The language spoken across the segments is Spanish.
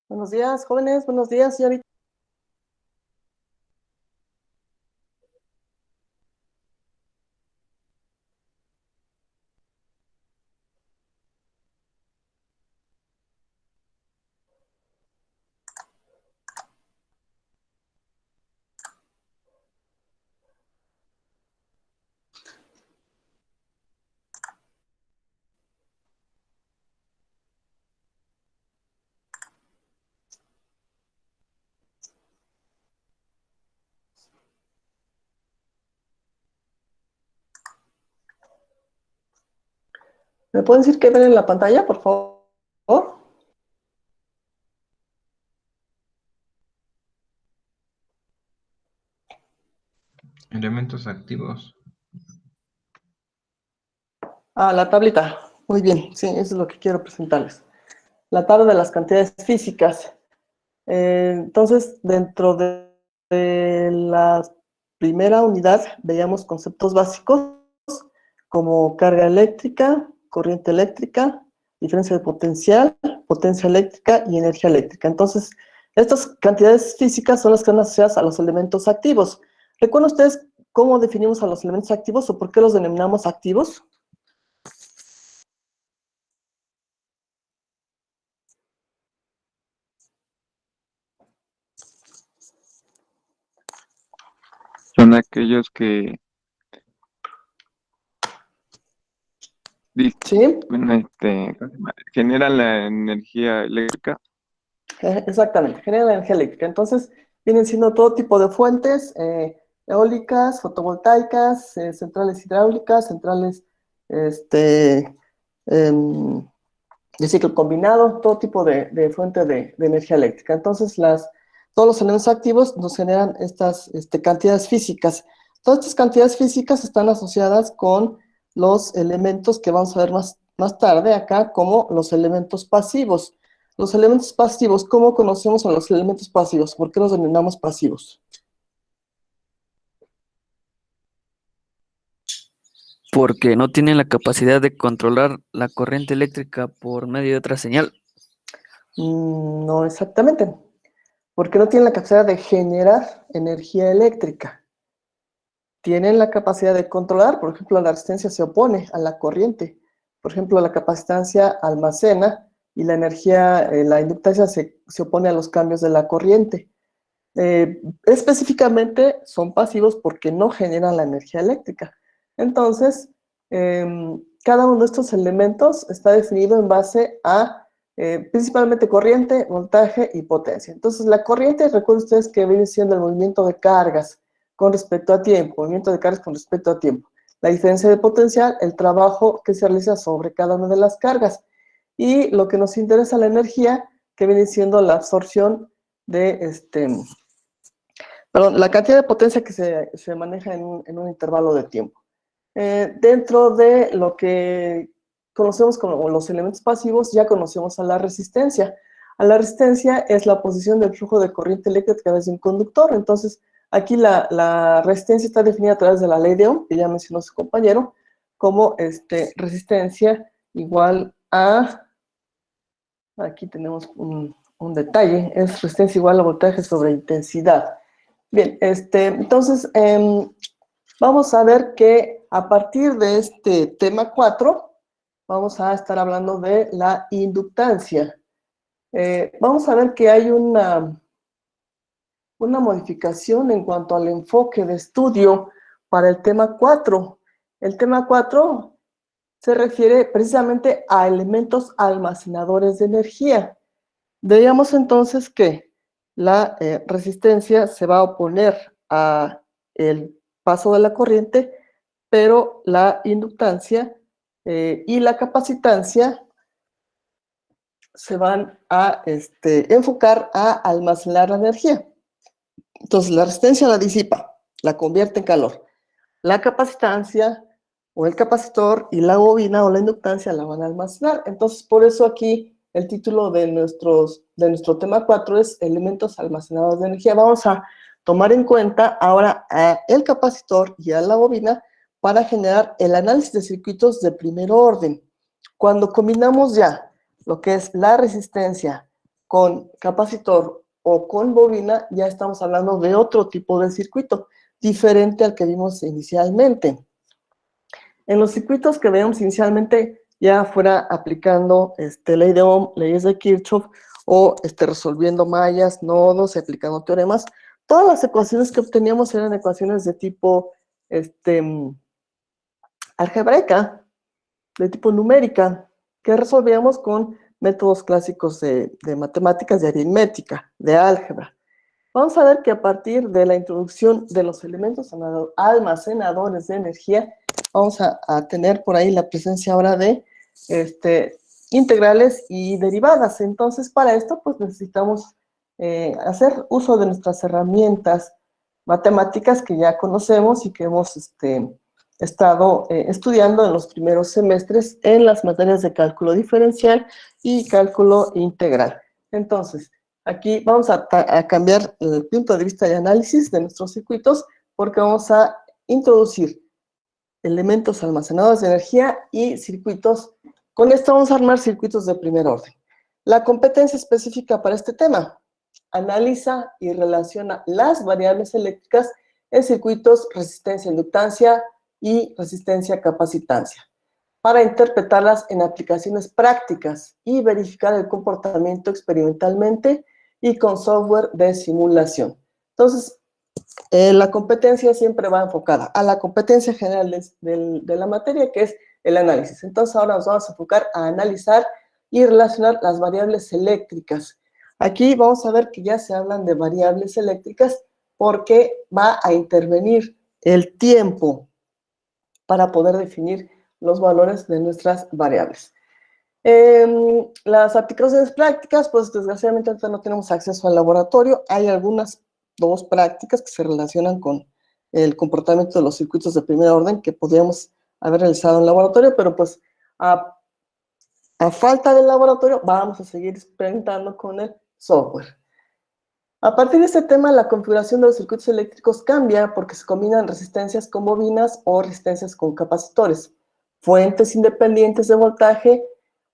Buenos días, jóvenes. Buenos días, señorita. ¿Me pueden decir qué ven en la pantalla, por favor? Elementos activos. Ah, la tablita. Muy bien, sí, eso es lo que quiero presentarles. La tabla de las cantidades físicas. Entonces, dentro de la primera unidad, veíamos conceptos básicos como carga eléctrica, corriente eléctrica, diferencia de potencial, potencia eléctrica y energía eléctrica. Entonces, estas cantidades físicas son las que están asociadas a los elementos activos. ¿Recuerdan ustedes cómo definimos a los elementos activos o por qué los denominamos activos? Son aquellos que ¿Sí? ¿cómo se llama? Generan la energía eléctrica. Exactamente, generan energía eléctrica. Entonces, vienen siendo todo tipo de fuentes, eólicas, fotovoltaicas, centrales hidráulicas, centrales em, de ciclo combinado, todo tipo de fuente de energía eléctrica. Entonces, todos los elementos activos nos generan estas cantidades físicas. Todas estas cantidades físicas están asociadas con los elementos que vamos a ver más tarde acá como los elementos pasivos. Los elementos pasivos, ¿cómo conocemos a los elementos pasivos? ¿Por qué los denominamos pasivos? Porque no tienen la capacidad de controlar la corriente eléctrica por medio de otra señal. No exactamente, porque no tienen la capacidad de generar energía eléctrica. Tienen la capacidad de controlar, por ejemplo, la resistencia se opone a la corriente. Por ejemplo, la capacitancia almacena y la energía, la inductancia se opone a los cambios de la corriente. Específicamente son pasivos porque no generan la energía eléctrica. Entonces, cada uno de estos elementos está definido en base a principalmente corriente, voltaje y potencia. Entonces, la corriente, recuerden ustedes que viene siendo el movimiento de cargas con respecto a tiempo, movimiento de cargas con respecto a tiempo. La diferencia de potencial, el trabajo que se realiza sobre cada una de las cargas. Y lo que nos interesa, la energía, que viene siendo la absorción de la cantidad de potencia que se maneja en un intervalo de tiempo. Dentro de lo que conocemos como los elementos pasivos, ya conocemos a la resistencia. A la resistencia es la posición del flujo de corriente eléctrica a través de un conductor. Entonces, aquí la resistencia está definida a través de la ley de Ohm, que ya mencionó su compañero, como resistencia igual a, aquí tenemos un detalle, es resistencia igual a voltaje sobre intensidad. Bien, entonces, vamos a ver que a partir de este tema 4, vamos a estar hablando de la inductancia. Vamos a ver que hay una modificación en cuanto al enfoque de estudio para el tema 4. El tema 4 se refiere precisamente a elementos almacenadores de energía. Veíamos entonces que la resistencia se va a oponer a el paso de la corriente, pero la inductancia y la capacitancia se van a enfocar a almacenar la energía. Entonces, la resistencia la disipa, la convierte en calor. La capacitancia o el capacitor y la bobina o la inductancia la van a almacenar. Entonces, por eso aquí el título de nuestro tema 4 es elementos almacenadores de energía. Vamos a tomar en cuenta ahora el capacitor y a la bobina para generar el análisis de circuitos de primer orden. Cuando combinamos ya lo que es la resistencia con capacitor o con bobina, ya estamos hablando de otro tipo de circuito, diferente al que vimos inicialmente. En los circuitos que veíamos inicialmente, ya fuera aplicando ley de Ohm, leyes de Kirchhoff, o resolviendo mallas, nodos, aplicando teoremas, todas las ecuaciones que obteníamos eran ecuaciones de tipo algebraica, de tipo numérica, que resolvíamos con métodos clásicos de matemáticas, de aritmética, de álgebra. Vamos a ver que a partir de la introducción de los elementos almacenadores de energía, vamos a tener por ahí la presencia ahora de integrales y derivadas. Entonces, para esto, pues necesitamos hacer uso de nuestras herramientas matemáticas que ya conocemos y que hemos estado estudiando en los primeros semestres en las materias de cálculo diferencial y cálculo integral. Entonces, aquí vamos a cambiar el punto de vista de análisis de nuestros circuitos porque vamos a introducir elementos almacenados de energía y circuitos. Con esto vamos a armar circuitos de primer orden. La competencia específica para este tema: analiza y relaciona las variables eléctricas en circuitos resistencia-inductancia y resistencia-capacitancia para interpretarlas en aplicaciones prácticas y verificar el comportamiento experimentalmente y con software de simulación. Entonces, la competencia siempre va enfocada a la competencia general de la materia, que es el análisis. Entonces, ahora nos vamos a enfocar a analizar y relacionar las variables eléctricas. Aquí vamos a ver que ya se hablan de variables eléctricas porque va a intervenir el tiempo para poder definir los valores de nuestras variables. Las aplicaciones prácticas, pues desgraciadamente ahorita no tenemos acceso al laboratorio. Hay algunas dos prácticas que se relacionan con el comportamiento de los circuitos de primer orden que podríamos haber realizado en el laboratorio, pero pues a falta del laboratorio vamos a seguir experimentando con el software. A partir de este tema, la configuración de los circuitos eléctricos cambia porque se combinan resistencias con bobinas o resistencias con capacitores, fuentes independientes de voltaje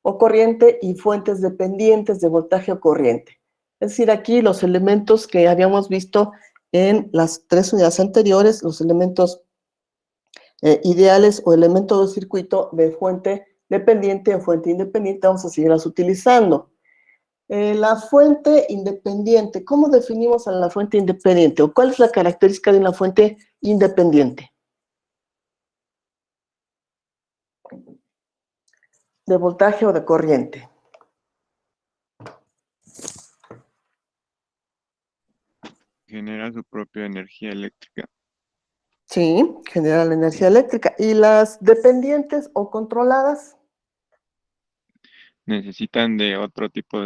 o corriente y fuentes dependientes de voltaje o corriente. Es decir, aquí los elementos que habíamos visto en las 3 unidades anteriores, los elementos ideales o elementos de circuito de fuente dependiente o fuente independiente, vamos a seguirlas utilizando. La fuente independiente, ¿cómo definimos a la fuente independiente? ¿O cuál es la característica de una fuente independiente? ¿De voltaje o de corriente? Genera su propia energía eléctrica. Sí, genera la energía eléctrica. ¿Y las dependientes o controladas? Necesitan de otro tipo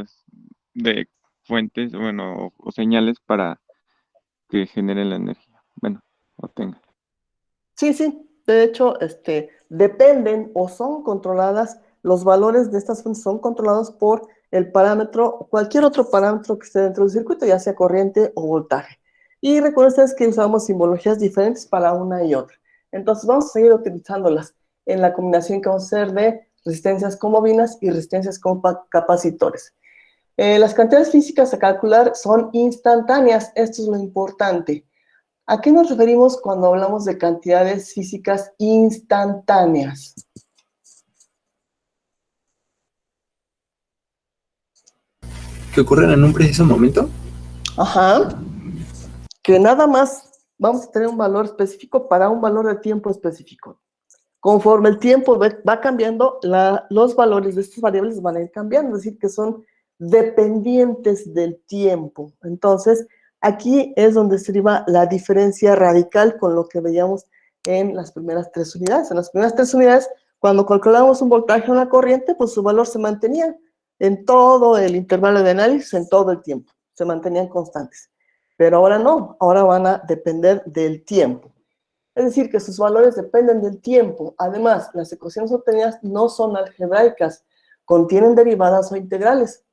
de fuentes, bueno, o señales para que generen la energía. Bueno, o tenga. Sí, sí. De hecho, dependen o son controladas, los valores de estas fuentes son controlados por el parámetro, cualquier otro parámetro que esté dentro del circuito, ya sea corriente o voltaje. Y recuerden ustedes que usamos simbologías diferentes para una y otra. Entonces vamos a seguir utilizándolas en la combinación que vamos a hacer de resistencias con bobinas y resistencias con capacitores. Las cantidades físicas a calcular son instantáneas, esto es lo importante. ¿A qué nos referimos cuando hablamos de cantidades físicas instantáneas? ¿Que ocurren en un preciso momento? Ajá. Que nada más vamos a tener un valor específico para un valor de tiempo específico. Conforme el tiempo va cambiando, los valores de estas variables van a ir cambiando, es decir, que son dependientes del tiempo. Entonces, aquí es donde se deriva la diferencia radical con lo que veíamos en las primeras 3 unidades. En las primeras 3 unidades, cuando calculábamos un voltaje o una corriente, pues su valor se mantenía en todo el intervalo de análisis, en todo el tiempo. Se mantenían constantes. Pero ahora no, ahora van a depender del tiempo. Es decir, que sus valores dependen del tiempo. Además, las ecuaciones obtenidas no son algebraicas, contienen derivadas o integrales.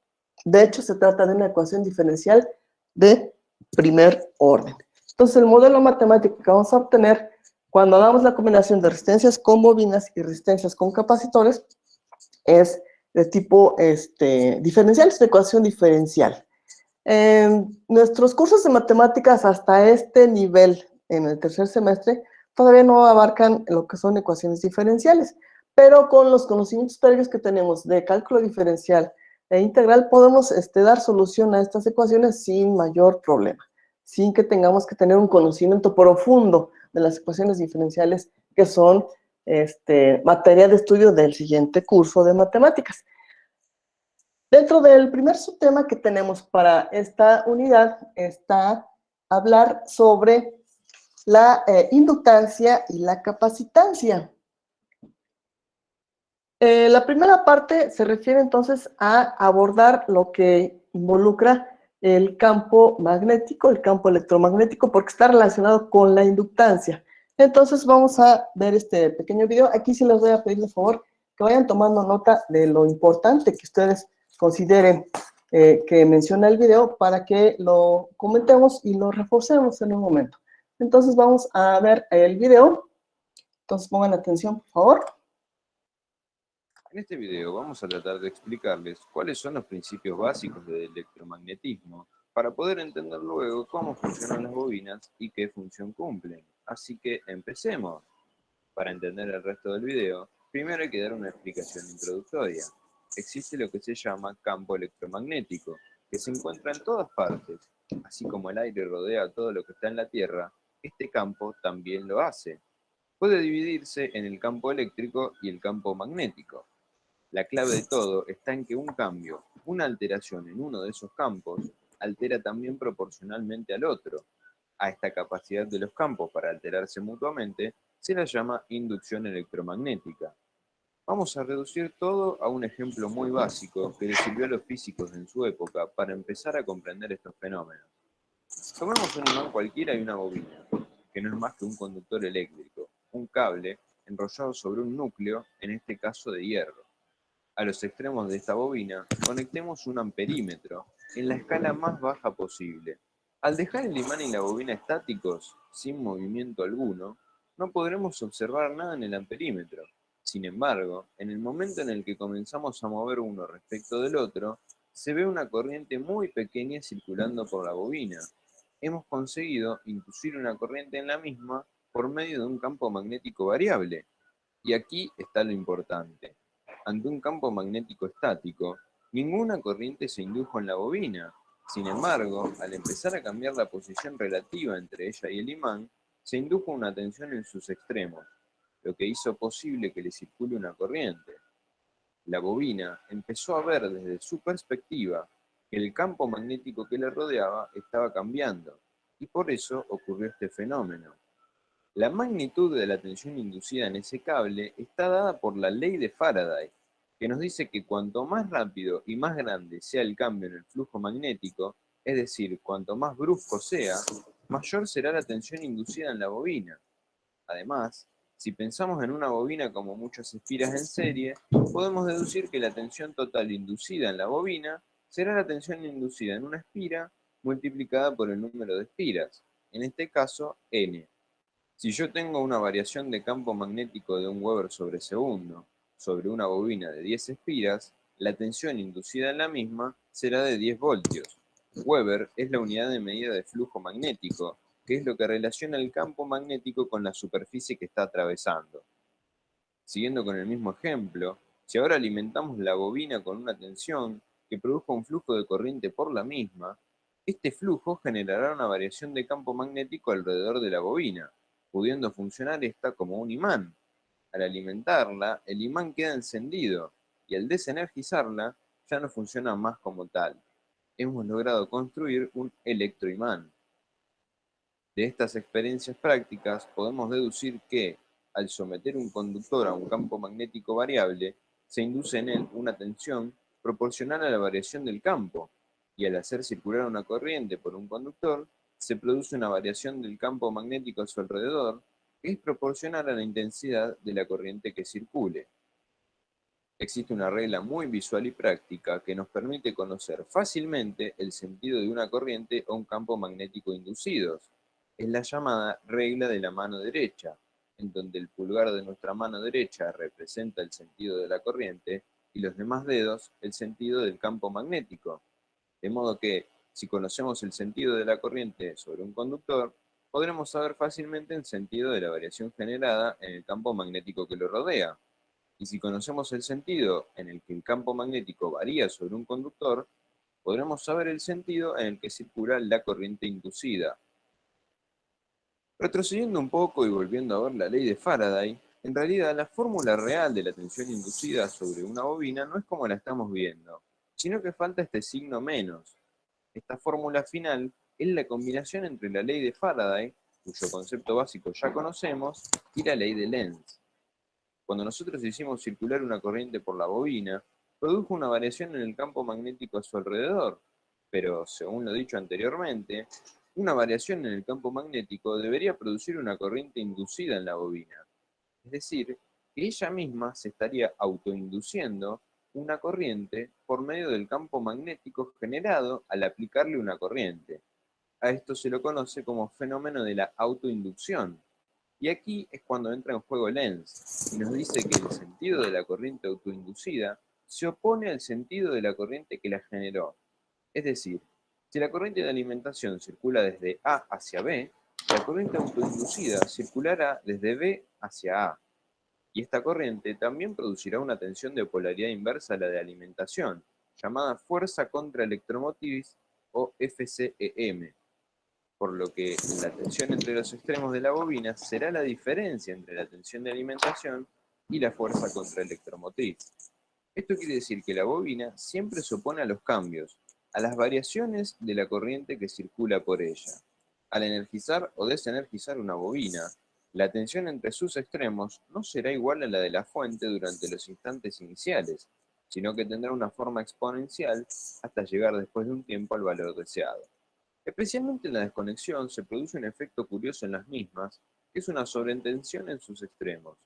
De hecho, se trata de una ecuación diferencial de primer orden. Entonces, el modelo matemático que vamos a obtener cuando hagamos la combinación de resistencias con bobinas y resistencias con capacitores es de tipo diferencial, es una ecuación diferencial. En nuestros cursos de matemáticas hasta este nivel, en el tercer semestre, todavía no abarcan lo que son ecuaciones diferenciales, pero con los conocimientos previos que tenemos de cálculo diferencial e integral, podemos dar solución a estas ecuaciones sin mayor problema, sin que tengamos que tener un conocimiento profundo de las ecuaciones diferenciales que son materia de estudio del siguiente curso de matemáticas. Dentro del primer subtema que tenemos para esta unidad está hablar sobre la inductancia y la capacitancia. La primera parte se refiere entonces a abordar lo que involucra el campo magnético, el campo electromagnético, porque está relacionado con la inductancia. Entonces vamos a ver este pequeño video. Aquí sí les voy a pedir de favor que vayan tomando nota de lo importante que ustedes consideren que menciona el video para que lo comentemos y lo reforcemos en un momento. Entonces vamos a ver el video. Entonces pongan atención, por favor. En este video vamos a tratar de explicarles cuáles son los principios básicos del electromagnetismo para poder entender luego cómo funcionan las bobinas y qué función cumplen. Así que empecemos. Para entender el resto del video, primero hay que dar una explicación introductoria. Existe lo que se llama campo electromagnético, que se encuentra en todas partes. Así como el aire rodea todo lo que está en la Tierra, este campo también lo hace. Puede dividirse en el campo eléctrico y el campo magnético. La clave de todo está en que un cambio, una alteración en uno de esos campos, altera también proporcionalmente al otro. A esta capacidad de los campos para alterarse mutuamente se la llama inducción electromagnética. Vamos a reducir todo a un ejemplo muy básico que le sirvió a los físicos en su época para empezar a comprender estos fenómenos. Tomemos un imán cualquiera y una bobina, que no es más que un conductor eléctrico, un cable enrollado sobre un núcleo, en este caso de hierro. A los extremos de esta bobina conectemos un amperímetro en la escala más baja posible. Al dejar el imán y la bobina estáticos, sin movimiento alguno, no podremos observar nada en el amperímetro. Sin embargo, en el momento en el que comenzamos a mover uno respecto del otro, se ve una corriente muy pequeña circulando por la bobina. Hemos conseguido inducir una corriente en la misma por medio de un campo magnético variable. Y aquí está lo importante. Ante un campo magnético estático, ninguna corriente se indujo en la bobina. Sin embargo, al empezar a cambiar la posición relativa entre ella y el imán, se indujo una tensión en sus extremos, lo que hizo posible que le circule una corriente. La bobina empezó a ver desde su perspectiva que el campo magnético que le rodeaba estaba cambiando, y por eso ocurrió este fenómeno. La magnitud de la tensión inducida en ese cable está dada por la ley de Faraday, que nos dice que cuanto más rápido y más grande sea el cambio en el flujo magnético, es decir, cuanto más brusco sea, mayor será la tensión inducida en la bobina. Además, si pensamos en una bobina como muchas espiras en serie, podemos deducir que la tensión total inducida en la bobina será la tensión inducida en una espira multiplicada por el número de espiras, en este caso n. Si yo tengo una variación de campo magnético de 1 Weber sobre segundo sobre una bobina de 10 espiras, la tensión inducida en la misma será de 10 voltios. Weber es la unidad de medida de flujo magnético, que es lo que relaciona el campo magnético con la superficie que está atravesando. Siguiendo con el mismo ejemplo, si ahora alimentamos la bobina con una tensión que produzca un flujo de corriente por la misma, este flujo generará una variación de campo magnético alrededor de la bobina, pudiendo funcionar esta como un imán. Al alimentarla, el imán queda encendido y al desenergizarla ya no funciona más como tal. Hemos logrado construir un electroimán. De estas experiencias prácticas podemos deducir que, al someter un conductor a un campo magnético variable, se induce en él una tensión proporcional a la variación del campo, y al hacer circular una corriente por un conductor, se produce una variación del campo magnético a su alrededor, que es proporcional a la intensidad de la corriente que circule. Existe una regla muy visual y práctica que nos permite conocer fácilmente el sentido de una corriente o un campo magnético inducidos. Es la llamada regla de la mano derecha, en donde el pulgar de nuestra mano derecha representa el sentido de la corriente y los demás dedos el sentido del campo magnético. De modo que, si conocemos el sentido de la corriente sobre un conductor, podremos saber fácilmente el sentido de la variación generada en el campo magnético que lo rodea. Y si conocemos el sentido en el que el campo magnético varía sobre un conductor, podremos saber el sentido en el que circula la corriente inducida. Retrocediendo un poco y volviendo a ver la ley de Faraday, en realidad la fórmula real de la tensión inducida sobre una bobina no es como la estamos viendo, sino que falta este signo menos. Esta fórmula final es la combinación entre la ley de Faraday, cuyo concepto básico ya conocemos, y la ley de Lenz. Cuando nosotros hicimos circular una corriente por la bobina, produjo una variación en el campo magnético a su alrededor, pero, según lo dicho anteriormente, una variación en el campo magnético debería producir una corriente inducida en la bobina. Es decir, que ella misma se estaría autoinduciendo una corriente por medio del campo magnético generado al aplicarle una corriente. A esto se lo conoce como fenómeno de la autoinducción. Y aquí es cuando entra en juego Lenz, y nos dice que el sentido de la corriente autoinducida se opone al sentido de la corriente que la generó. Es decir, si la corriente de alimentación circula desde A hacia B, la corriente autoinducida circulará desde B hacia A. Y esta corriente también producirá una tensión de polaridad inversa a la de alimentación, llamada fuerza contraelectromotriz o FCEM, por lo que la tensión entre los extremos de la bobina será la diferencia entre la tensión de alimentación y la fuerza contraelectromotriz. Esto quiere decir que la bobina siempre se opone a los cambios, a las variaciones de la corriente que circula por ella. Al energizar o desenergizar una bobina, la tensión entre sus extremos no será igual a la de la fuente durante los instantes iniciales, sino que tendrá una forma exponencial hasta llegar después de un tiempo al valor deseado. Especialmente en la desconexión se produce un efecto curioso en las mismas, que es una sobretensión en sus extremos.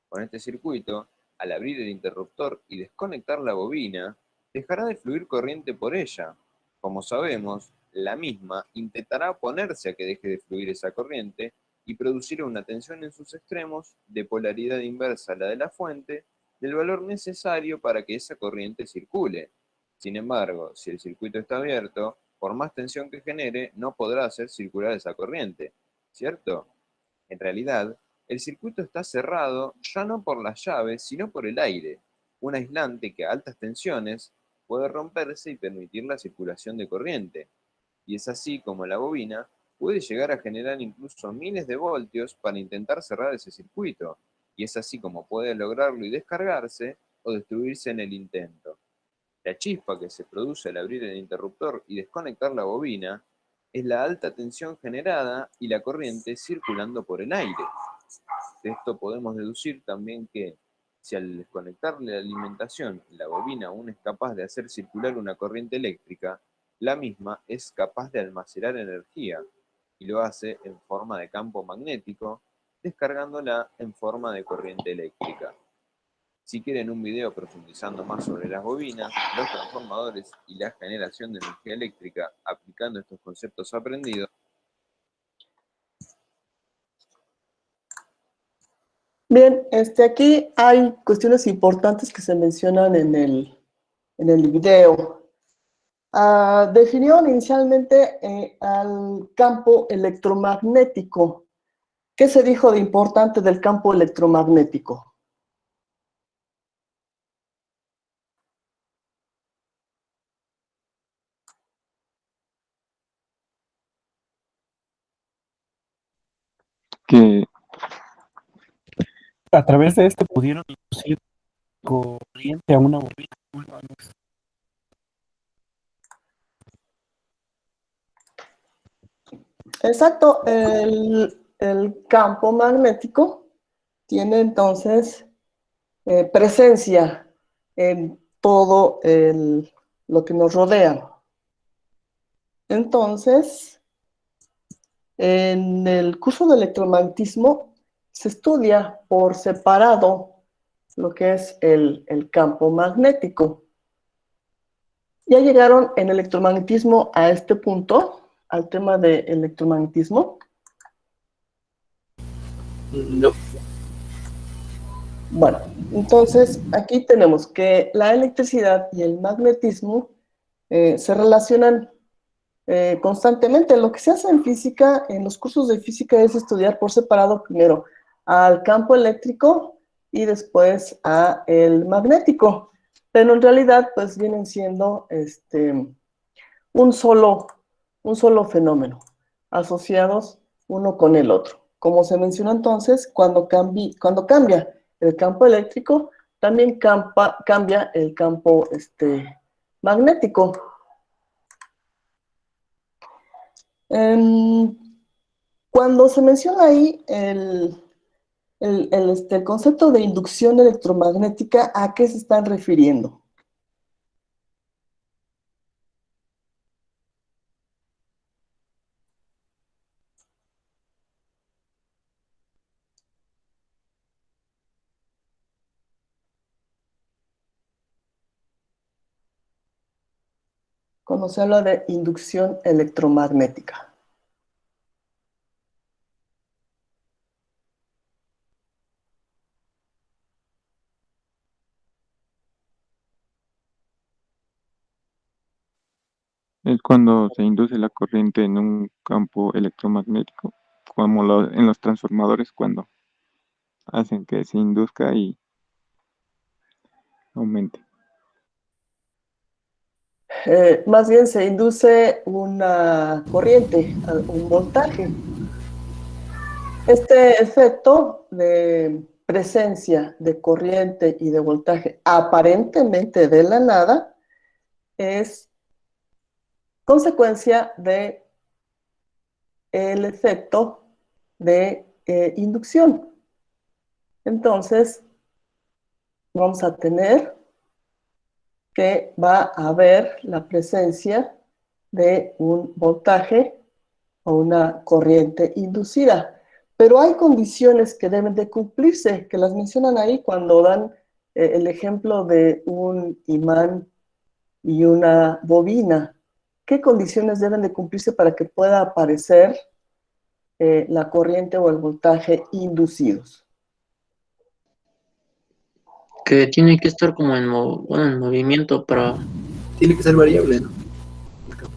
Con este circuito, al abrir el interruptor y desconectar la bobina, dejará de fluir corriente por ella. Como sabemos, la misma intentará oponerse a que deje de fluir esa corriente y producirá una tensión en sus extremos de polaridad inversa a la de la fuente del valor necesario para que esa corriente circule. Sin embargo, si el circuito está abierto, por más tensión que genere, no podrá hacer circular esa corriente, ¿cierto? En realidad, el circuito está cerrado ya no por las llaves, sino por el aire, un aislante que a altas tensiones puede romperse y permitir la circulación de corriente. Y es así como la bobina puede llegar a generar incluso miles de voltios para intentar cerrar ese circuito, y es así como puede lograrlo y descargarse o destruirse en el intento. La chispa que se produce al abrir el interruptor y desconectar la bobina es la alta tensión generada y la corriente circulando por el aire. De esto podemos deducir también que, si al desconectarle la alimentación la bobina aún es capaz de hacer circular una corriente eléctrica, la misma es capaz de almacenar energía, y lo hace en forma de campo magnético, descargándola en forma de corriente eléctrica. Si quieren un video profundizando más sobre las bobinas, los transformadores y la generación de energía eléctrica aplicando estos conceptos aprendidos, Bien, aquí hay cuestiones importantes que se mencionan en el video. Definieron inicialmente al campo electromagnético. ¿Qué se dijo de importante del campo electromagnético? Que A través de este pudieron inducir corriente a una bobina. Exacto, el campo magnético tiene entonces presencia en todo lo que nos rodea. Entonces, en el curso de electromagnetismo se estudia por separado lo que es el campo magnético. ¿Ya llegaron en electromagnetismo a este punto, al tema de electromagnetismo? No. Bueno, entonces aquí tenemos que la electricidad y el magnetismo se relacionan constantemente. Lo que se hace en física, en los cursos de física, es estudiar por separado primero al campo eléctrico y después a el magnético. Pero en realidad, pues vienen siendo un solo, un solo fenómeno, asociados uno con el otro. Como se mencionó entonces, cuando cambia el campo eléctrico, también cambia el campo magnético. Cuando se menciona ahí el concepto de inducción electromagnética, ¿a qué se están refiriendo? Cuando se habla de inducción electromagnética. Es cuando se induce la corriente en un campo electromagnético, como en los transformadores, cuando hacen que se induzca y aumente. Más bien se induce una corriente, un voltaje. Este efecto de presencia de corriente y de voltaje aparentemente de la nada es consecuencia de el efecto de inducción. Entonces, vamos a tener que va a haber la presencia de un voltaje o una corriente inducida. Pero hay condiciones que deben de cumplirse, que las mencionan ahí cuando dan el ejemplo de un imán y una bobina. ¿Qué condiciones deben de cumplirse para que pueda aparecer la corriente o el voltaje inducidos? Que tiene que estar como en movimiento para... Tiene que ser variable, ¿no?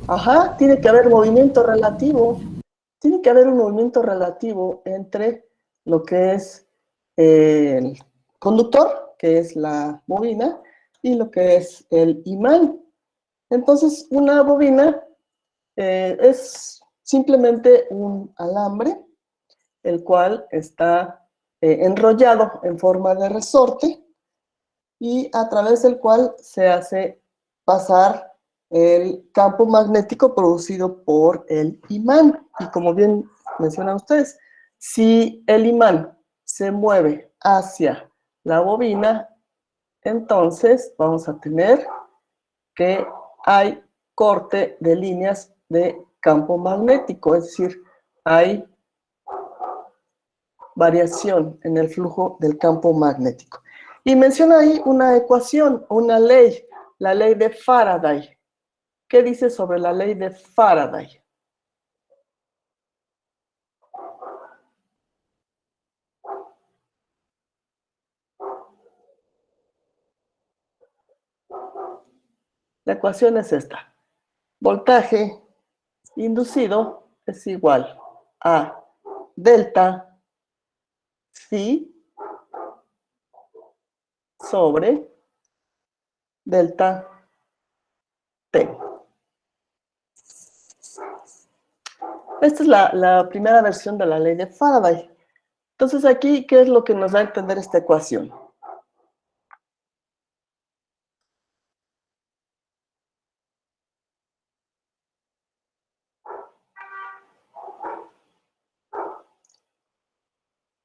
Ajá, tiene que haber movimiento relativo. Tiene que haber un movimiento relativo entre lo que es el conductor, que es la bobina, y lo que es el imán. Entonces, una bobina es simplemente un alambre, el cual está enrollado en forma de resorte y a través del cual se hace pasar el campo magnético producido por el imán. Y como bien mencionan ustedes, si el imán se mueve hacia la bobina, entonces vamos a tener que hay corte de líneas de campo magnético, es decir, hay variación en el flujo del campo magnético. Y menciona ahí una ecuación, una ley, la ley de Faraday. ¿Qué dice sobre la ley de Faraday? La ecuación es esta. Voltaje inducido es igual a delta phi sobre delta T. Esta es la primera versión de la ley de Faraday. Entonces aquí, ¿qué es lo que nos da a entender esta ecuación?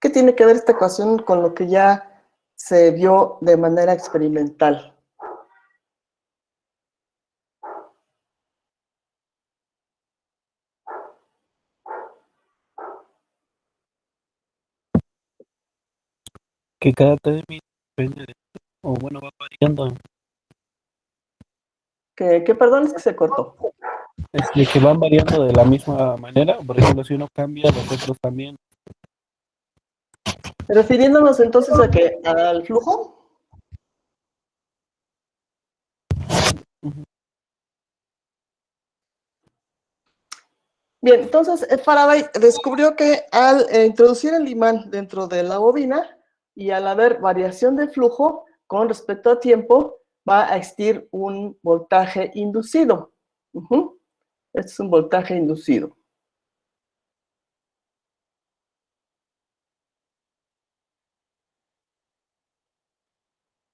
¿Qué tiene que ver esta ecuación con lo que ya se vio de manera experimental? Que cada término depende de, o bueno, va variando. ¿Qué perdón, es que se cortó? De que van variando de la misma manera. Por ejemplo, si uno cambia, los otros también. Refiriéndonos entonces a que al flujo. Bien, entonces Faraday descubrió que al introducir el imán dentro de la bobina y al haber variación de flujo con respecto a tiempo, va a existir un voltaje inducido. Este es un voltaje inducido.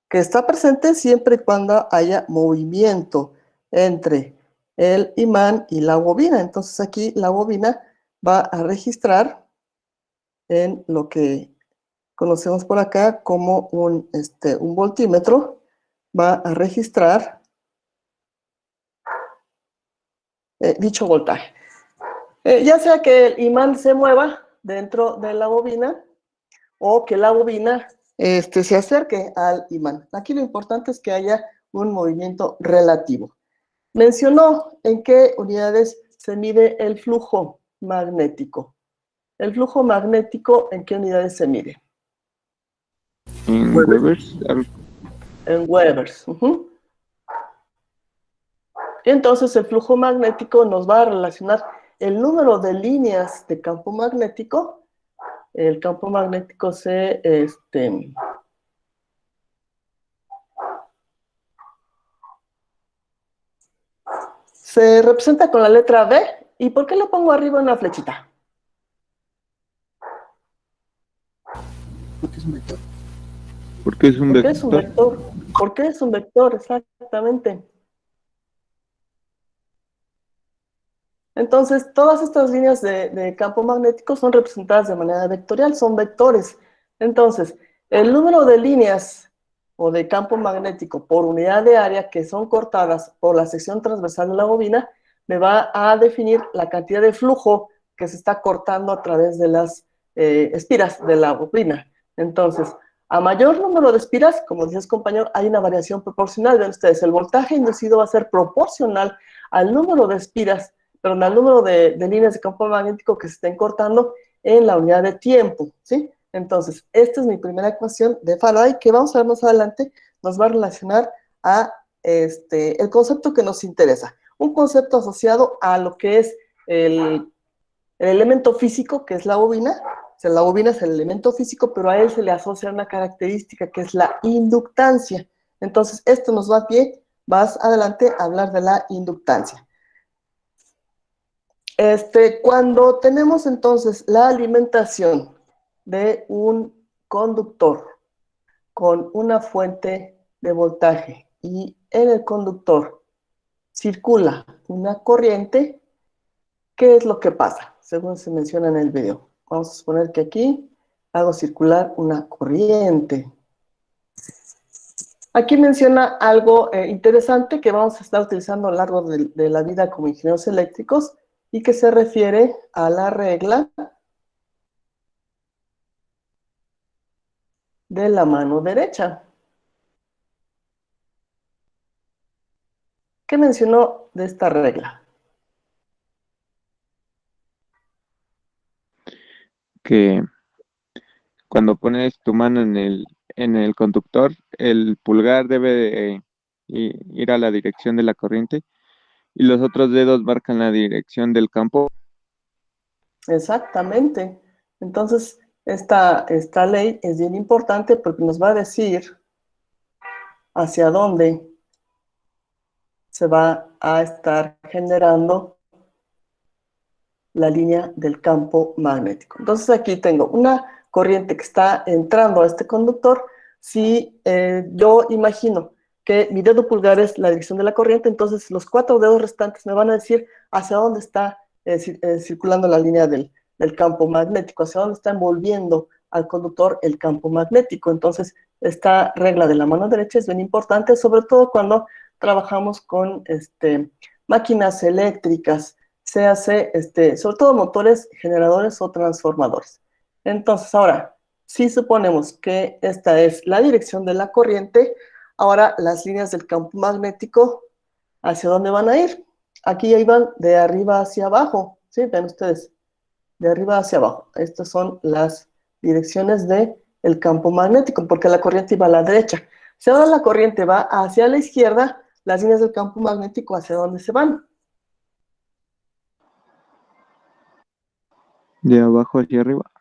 Que está presente siempre y cuando haya movimiento entre el imán y la bobina. Entonces aquí la bobina va a registrar en lo que conocemos por acá como un voltímetro, va a registrar dicho voltaje. Ya sea que el imán se mueva dentro de la bobina o que la bobina se acerque al imán. Aquí lo importante es que haya un movimiento relativo. Mencionó en qué unidades se mide el flujo magnético. ¿El flujo magnético en qué unidades se mide? En Webers. En Webers. Y entonces el flujo magnético nos va a relacionar el número de líneas de campo magnético. El campo magnético se representa con la letra B. ¿Y por qué le pongo arriba una flechita? Porque es un vector. Porque es un ¿Por qué es un vector. vector? ¿Por qué es un vector? Exactamente. Entonces, todas estas líneas de campo magnético son representadas de manera vectorial, son vectores. Entonces, el número de líneas o de campo magnético por unidad de área que son cortadas por la sección transversal de la bobina me va a definir la cantidad de flujo que se está cortando a través de las espiras de la bobina. Entonces, a mayor número de espiras, como dices compañero, hay una variación proporcional. Vean ustedes, el voltaje inducido va a ser proporcional al número de espiras, perdón, al número de líneas de campo magnético que se estén cortando en la unidad de tiempo, ¿sí? Entonces, esta es mi primera ecuación de Faraday, que vamos a ver más adelante, nos va a relacionar a el concepto que nos interesa. Un concepto asociado a lo que es el elemento físico, que es la bobina. O sea, la bobina es el elemento físico, pero a él se le asocia una característica que es la inductancia. Entonces, esto nos va a pie, más adelante, a hablar de la inductancia. Cuando tenemos entonces la alimentación de un conductor con una fuente de voltaje y en el conductor circula una corriente, ¿qué es lo que pasa? Según se menciona en el video. Vamos a suponer que aquí hago circular una corriente. Aquí menciona algo interesante que vamos a estar utilizando a lo largo de la vida como ingenieros eléctricos y que se refiere a la regla de la mano derecha. ¿Qué mencionó de esta regla? Que cuando pones tu mano en el conductor, el pulgar debe de ir a la dirección de la corriente y los otros dedos marcan la dirección del campo. Exactamente. Entonces, esta ley es bien importante porque nos va a decir hacia dónde se va a estar generando la línea del campo magnético. Entonces aquí tengo una corriente que está entrando a este conductor. Si yo imagino que mi dedo pulgar es la dirección de la corriente, entonces los 4 dedos restantes me van a decir hacia dónde está circulando la línea del campo magnético, hacia dónde está envolviendo al conductor el campo magnético. Entonces, esta regla de la mano derecha es bien importante, sobre todo cuando trabajamos con máquinas eléctricas, se hace, sobre todo motores, generadores o transformadores. Entonces, ahora, si suponemos que esta es la dirección de la corriente, ahora las líneas del campo magnético, ¿hacia dónde van a ir? Aquí ya iban de arriba hacia abajo, ¿sí? Ven ustedes, de arriba hacia abajo. Estas son las direcciones de el campo magnético, porque la corriente iba a la derecha. Si ahora la corriente va hacia la izquierda, las líneas del campo magnético, ¿hacia dónde se van? De abajo hacia arriba.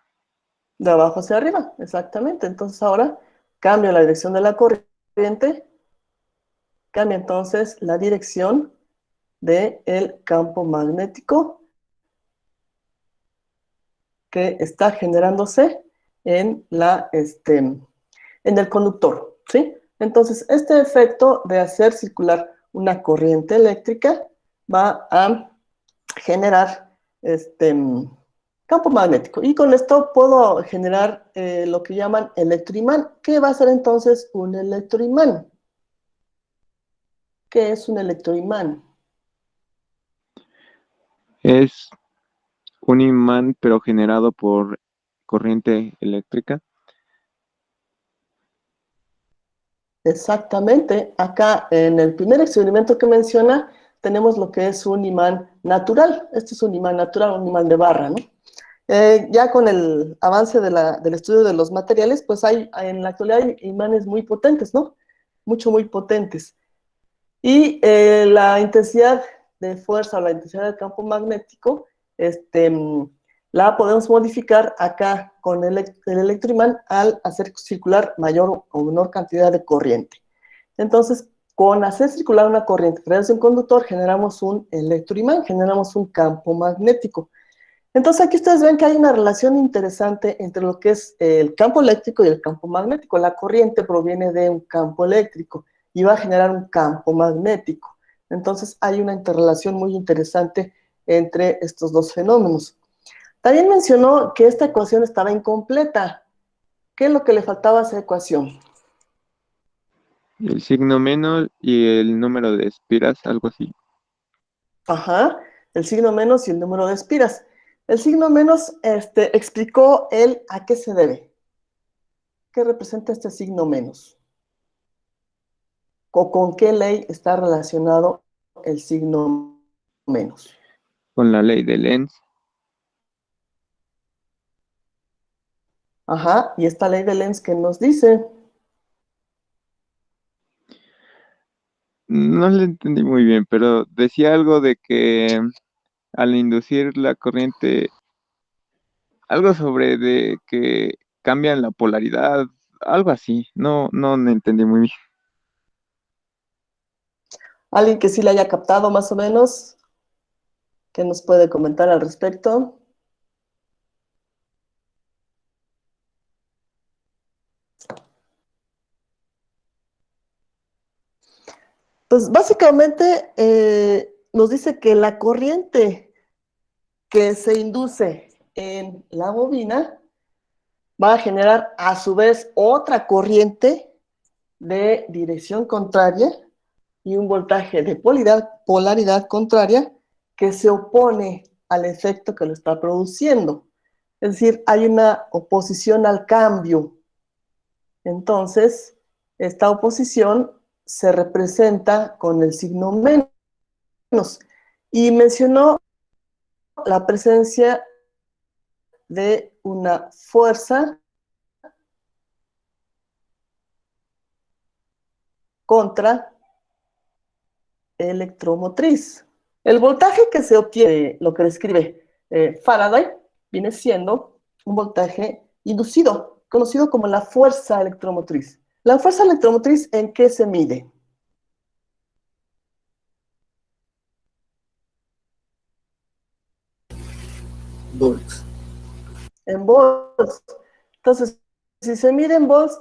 De abajo hacia arriba, exactamente. Entonces ahora cambia la dirección de la corriente, cambia entonces la dirección del campo magnético que está generándose en el conductor, ¿sí? Entonces, este efecto de hacer circular una corriente eléctrica va a generar campo magnético. Y con esto puedo generar lo que llaman electroimán. ¿Qué va a ser entonces un electroimán? ¿Qué es un electroimán? Es un imán, pero generado por corriente eléctrica. Exactamente. Acá en el primer experimento que menciona, tenemos lo que es un imán natural. Este es un imán natural, un imán de barra, ¿no? Ya con el avance del estudio de los materiales, pues en la actualidad hay imanes muy potentes, ¿no? Muy potentes. Y la intensidad de fuerza o la intensidad del campo magnético, la podemos modificar acá con el electroimán al hacer circular mayor o menor cantidad de corriente. Entonces, con hacer circular una corriente a través de un conductor, generamos un electroimán, generamos un campo magnético. Entonces, aquí ustedes ven que hay una relación interesante entre lo que es el campo eléctrico y el campo magnético. La corriente proviene de un campo eléctrico y va a generar un campo magnético. Entonces, hay una interrelación muy interesante entre estos dos fenómenos. También mencionó que esta ecuación estaba incompleta. ¿Qué es lo que le faltaba a esa ecuación? El signo menos y el número de espiras, algo así. Ajá, el signo menos y el número de espiras. El signo menos explicó él a qué se debe. ¿Qué representa este signo menos? ¿O con qué ley está relacionado el signo menos? Con la ley de Lenz. Ajá, y esta ley de Lenz que nos dice, No le entendí muy bien, pero decía algo de que al inducir la corriente, algo sobre de que cambian la polaridad, algo así. No le entendí muy bien. alguien que sí le haya captado más o menos, ¿qué nos puede comentar al respecto? Pues básicamente nos dice que la corriente que se induce en la bobina va a generar a su vez otra corriente de dirección contraria y un voltaje de polaridad contraria que se opone al efecto que lo está produciendo. Es decir, hay una oposición al cambio. Entonces, esta oposición se representa con el signo menos. Y mencionó la presencia de una fuerza contra electromotriz. El voltaje que se obtiene, lo que describe Faraday, viene siendo un voltaje inducido, conocido como la fuerza electromotriz. ¿La fuerza electromotriz en qué se mide? Volts. En volts. Entonces, si se mide en volts,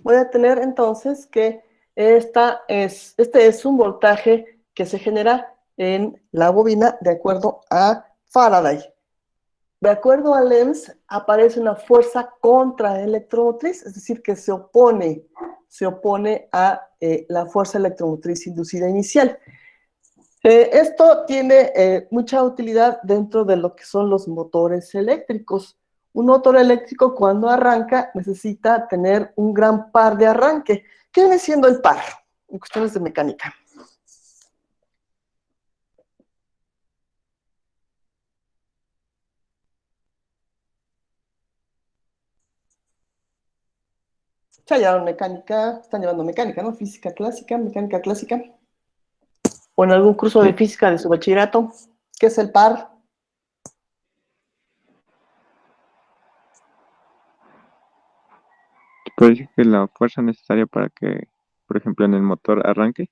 voy a tener entonces que este es un voltaje que se genera en la bobina de acuerdo a Faraday. De acuerdo a Lenz, aparece una fuerza contraelectromotriz, es decir, que se opone a la fuerza electromotriz inducida inicial. Esto tiene mucha utilidad dentro de lo que son los motores eléctricos. Un motor eléctrico cuando arranca necesita tener un gran par de arranque. ¿Qué viene siendo el par en cuestiones de mecánica? Ya llevaron mecánica, están llevando mecánica, ¿no? Física clásica, mecánica clásica. O en algún curso de física de su bachillerato. ¿Qué es el par? Puede decir que la fuerza necesaria para que, por ejemplo, en el motor arranque.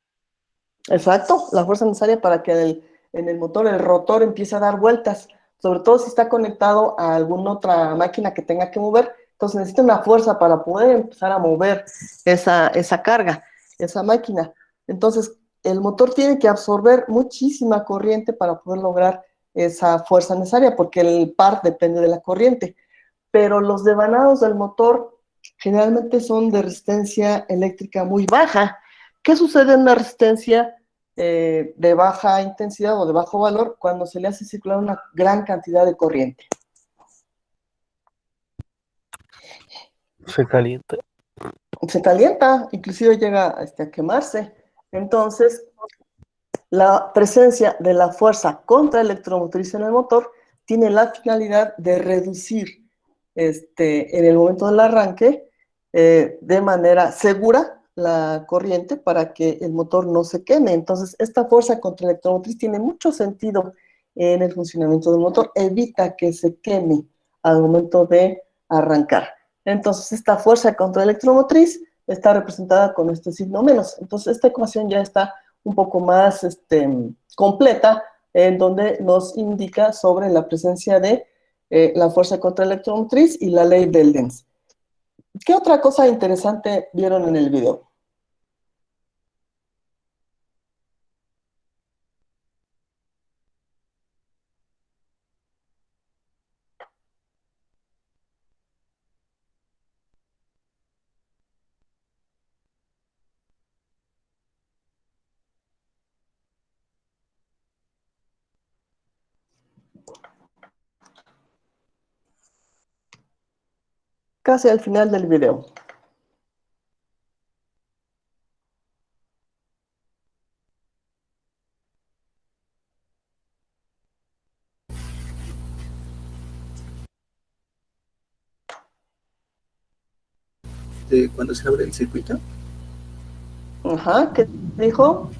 Exacto, la fuerza necesaria para que en el motor el rotor empiece a dar vueltas, sobre todo si está conectado a alguna otra máquina que tenga que mover. Entonces necesita una fuerza para poder empezar a mover esa carga, esa máquina. Entonces el motor tiene que absorber muchísima corriente para poder lograr esa fuerza necesaria, porque el par depende de la corriente. Pero los devanados del motor generalmente son de resistencia eléctrica muy baja. ¿Qué sucede en una resistencia de baja intensidad o de bajo valor cuando se le hace circular una gran cantidad de corriente? Se calienta. Se calienta, inclusive llega a quemarse. Entonces, la presencia de la fuerza contraelectromotriz en el motor tiene la finalidad de reducir en el momento del arranque de manera segura la corriente para que el motor no se queme. Entonces, esta fuerza contraelectromotriz tiene mucho sentido en el funcionamiento del motor, evita que se queme al momento de arrancar. Entonces, esta fuerza contraelectromotriz está representada con este signo menos. Entonces, esta ecuación ya está un poco más completa, en donde nos indica sobre la presencia de la fuerza contraelectromotriz y la ley del Lenz. ¿Qué otra cosa interesante vieron en el video? Casi al final del video. De cuando se abre el circuito. Ajá, ¿qué dijo?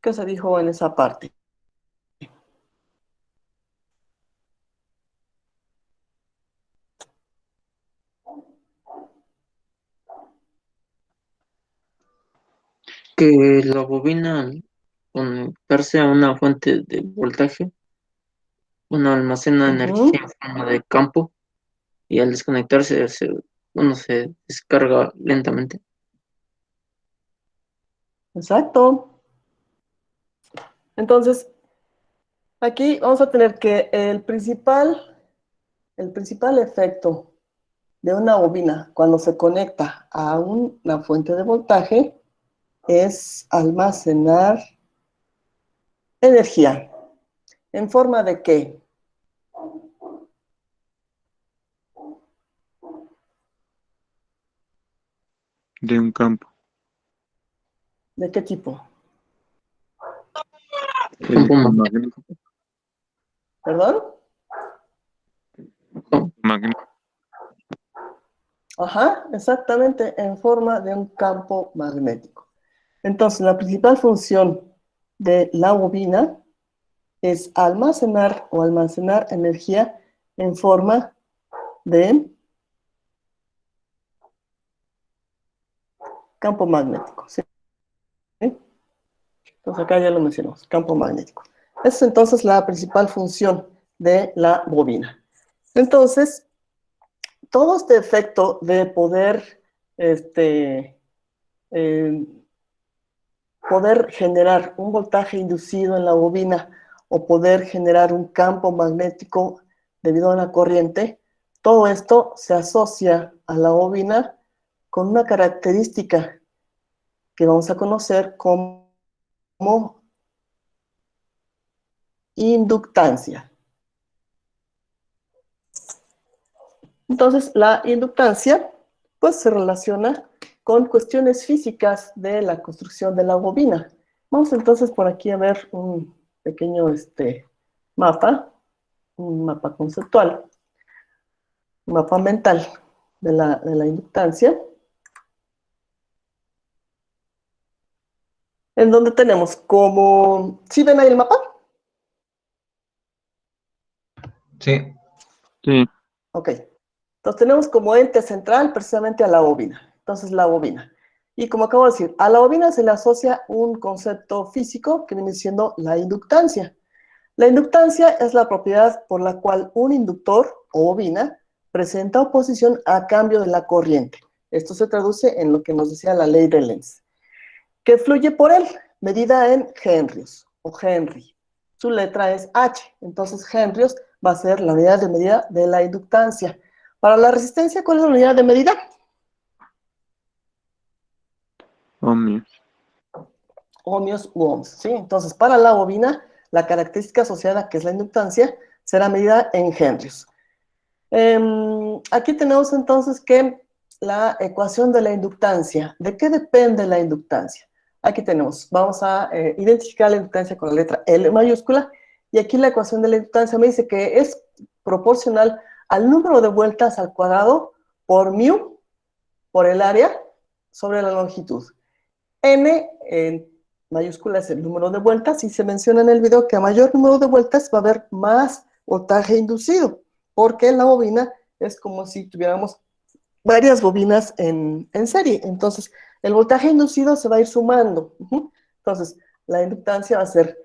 ¿Qué se dijo en esa parte? Que la bobina al conectarse a una fuente de voltaje, almacena energía en forma de campo y al desconectarse se descarga lentamente. Exacto. Entonces, aquí vamos a tener que el principal efecto de una bobina cuando se conecta a una fuente de voltaje es almacenar energía. ¿En forma de qué? De un campo ¿De qué tipo? Campo electromagnético. ¿Perdón? Magnético. Ajá, exactamente, en forma de un campo magnético. Entonces, la principal función de la bobina es almacenar energía en forma de campo magnético. ¿Sí? Entonces, acá ya lo mencionamos, campo magnético. Esa es entonces la principal función de la bobina. Entonces, todo este efecto de poder poder generar un voltaje inducido en la bobina o poder generar un campo magnético debido a una corriente, todo esto se asocia a la bobina con una característica que vamos a conocer como inductancia. Entonces, la inductancia pues se relaciona con cuestiones físicas de la construcción de la bobina. Vamos entonces por aquí a ver un pequeño mapa, un mapa conceptual, un mapa mental de la inductancia, en donde tenemos como... ¿Sí ven ahí el mapa? Sí. Sí. Ok. Entonces tenemos como ente central precisamente a la bobina. Entonces la bobina. Y como acabo de decir, a la bobina se le asocia un concepto físico que viene siendo la inductancia. La inductancia es la propiedad por la cual un inductor o bobina presenta oposición a cambio de la corriente. Esto se traduce en lo que nos decía la ley de Lenz, que fluye por él, medida en henrios o Henry. Su letra es H, entonces henrios va a ser la unidad de medida de la inductancia. Para la resistencia, ¿cuál es la unidad de medida? Ohmios. Ohmios u ohms, ¿sí? Entonces, para la bobina, la característica asociada, que es la inductancia, será medida en henrios. Aquí tenemos entonces que la ecuación de la inductancia. ¿De qué depende la inductancia? Aquí tenemos, vamos a identificar la inductancia con la letra L mayúscula, y aquí la ecuación de la inductancia me dice que es proporcional al número de vueltas al cuadrado por mu, por el área, sobre la longitud. N en mayúscula es el número de vueltas, y se menciona en el video que a mayor número de vueltas va a haber más voltaje inducido, porque la bobina es como si tuviéramos varias bobinas en serie. Entonces, el voltaje inducido se va a ir sumando. Entonces, la inductancia va a ser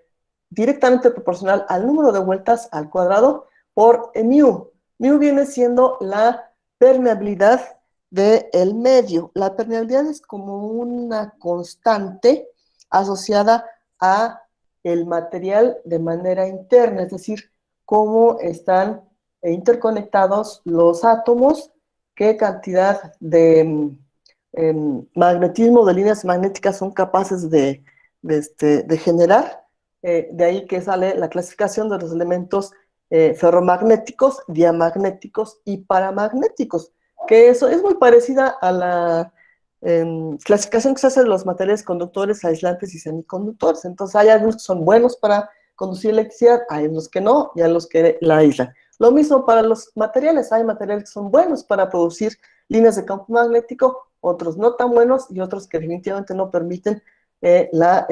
directamente proporcional al número de vueltas al cuadrado por mu. Mu viene siendo la permeabilidad del medio. La permeabilidad es como una constante asociada a el material de manera interna, es decir, cómo están interconectados los átomos, qué cantidad de magnetismo, de líneas magnéticas son capaces de generar. De ahí que sale la clasificación de los elementos ferromagnéticos, diamagnéticos y paramagnéticos, que eso es muy parecida a la clasificación que se hace de los materiales conductores, aislantes y semiconductores. Entonces hay algunos que son buenos para conducir electricidad, hay unos que no, y hay los que la aíslan. Lo mismo para los materiales, hay materiales que son buenos para producir líneas de campo magnético, otros no tan buenos y otros que definitivamente no permiten la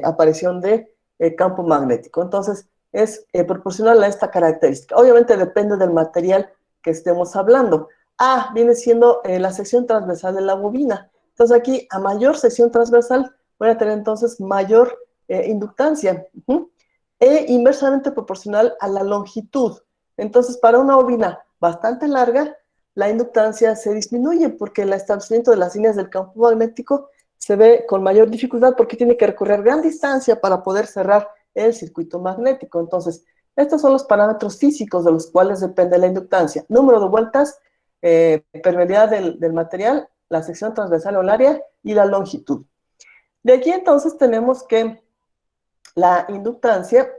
aparición de campo magnético. Entonces, es proporcional a esta característica. Obviamente depende del material que estemos hablando. A viene siendo la sección transversal de la bobina. Entonces aquí, a mayor sección transversal, voy a tener entonces mayor inductancia. E inversamente proporcional a la longitud. Entonces, para una bobina bastante larga, la inductancia se disminuye porque el establecimiento de las líneas del campo magnético se ve con mayor dificultad porque tiene que recorrer gran distancia para poder cerrar el circuito magnético. Entonces, estos son los parámetros físicos de los cuales depende la inductancia. Número de vueltas, permeabilidad del material, la sección transversal o el área y la longitud. De aquí entonces tenemos que la inductancia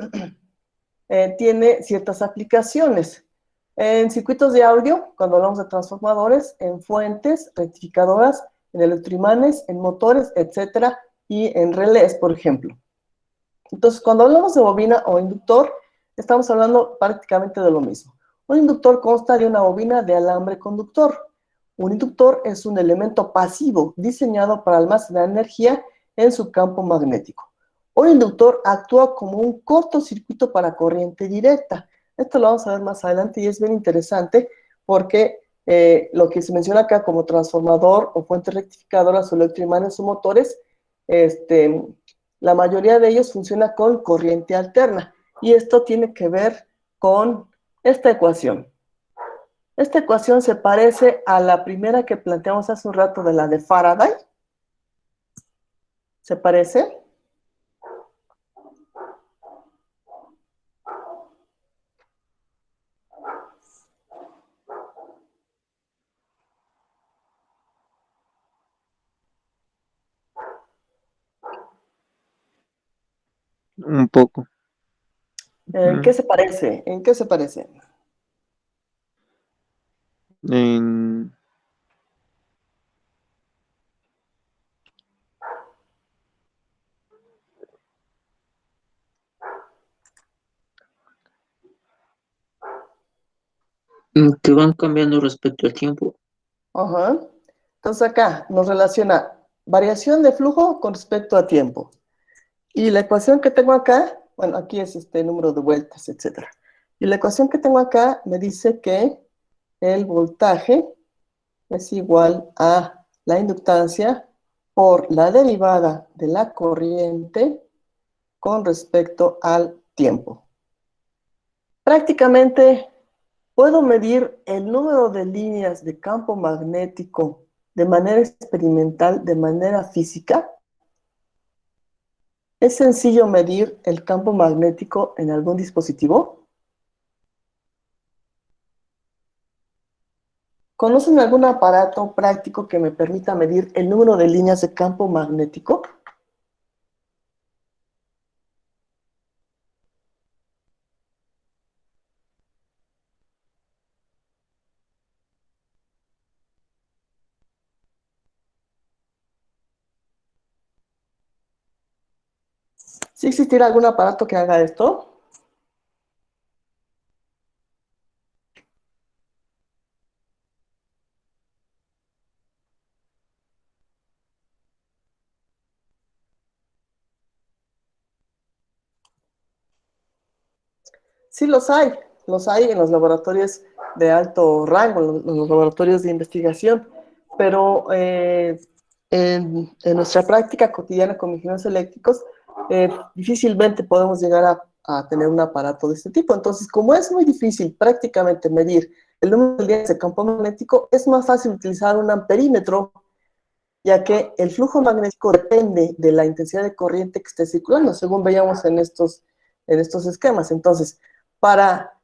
tiene ciertas aplicaciones. En circuitos de audio, cuando hablamos de transformadores, en fuentes, rectificadoras, en electroimanes, en motores, etcétera, y en relés, por ejemplo. Entonces, cuando hablamos de bobina o inductor, estamos hablando prácticamente de lo mismo. Un inductor consta de una bobina de alambre conductor. Un inductor es un elemento pasivo diseñado para almacenar energía en su campo magnético. Un inductor actúa como un cortocircuito para corriente directa. Esto lo vamos a ver más adelante y es bien interesante porque lo que se menciona acá como transformador o fuentes rectificadoras o electroimanes o motores, la mayoría de ellos funciona con corriente alterna. Y esto tiene que ver con esta ecuación. Esta ecuación se parece a la primera que planteamos hace un rato de la de Faraday. ¿Se parece? Un poco. ¿En qué se parece? ¿En qué se parece? En Que van cambiando respecto al tiempo. Ajá. Entonces acá nos relaciona variación de flujo con respecto a tiempo. Y la ecuación que tengo acá, bueno, aquí es este número de vueltas, etc. Y la ecuación que tengo acá me dice que el voltaje es igual a la inductancia por la derivada de la corriente con respecto al tiempo. Prácticamente puedo medir el número de líneas de campo magnético de manera experimental, de manera física. ¿Es sencillo medir el campo magnético en algún dispositivo? ¿Conocen algún aparato práctico que me permita medir el número de líneas de campo magnético? ¿Sí existirá algún aparato que haga esto? Sí los hay en los laboratorios de alto rango, en los laboratorios de investigación, pero en nuestra práctica cotidiana con ingenieros eléctricos, difícilmente podemos llegar a tener un aparato de este tipo. Entonces, como es muy difícil prácticamente medir el número de líneas de campo magnético, es más fácil utilizar un amperímetro, ya que el flujo magnético depende de la intensidad de corriente que esté circulando, según veíamos en estos esquemas. Entonces, para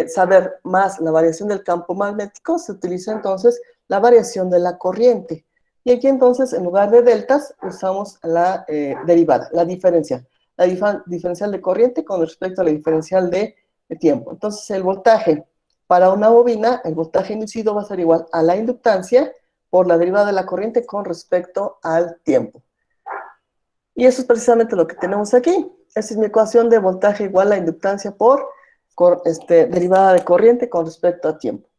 saber más la variación del campo magnético, se utiliza entonces la variación de la corriente. Y aquí entonces, en lugar de deltas, usamos la derivada, la diferencial. La diferencial de corriente con respecto a la diferencial de tiempo. Entonces, el voltaje para una bobina, el voltaje inducido va a ser igual a la inductancia por la derivada de la corriente con respecto al tiempo. Y eso es precisamente lo que tenemos aquí. Esa es mi ecuación de voltaje igual a inductancia por derivada de corriente con respecto a tiempo.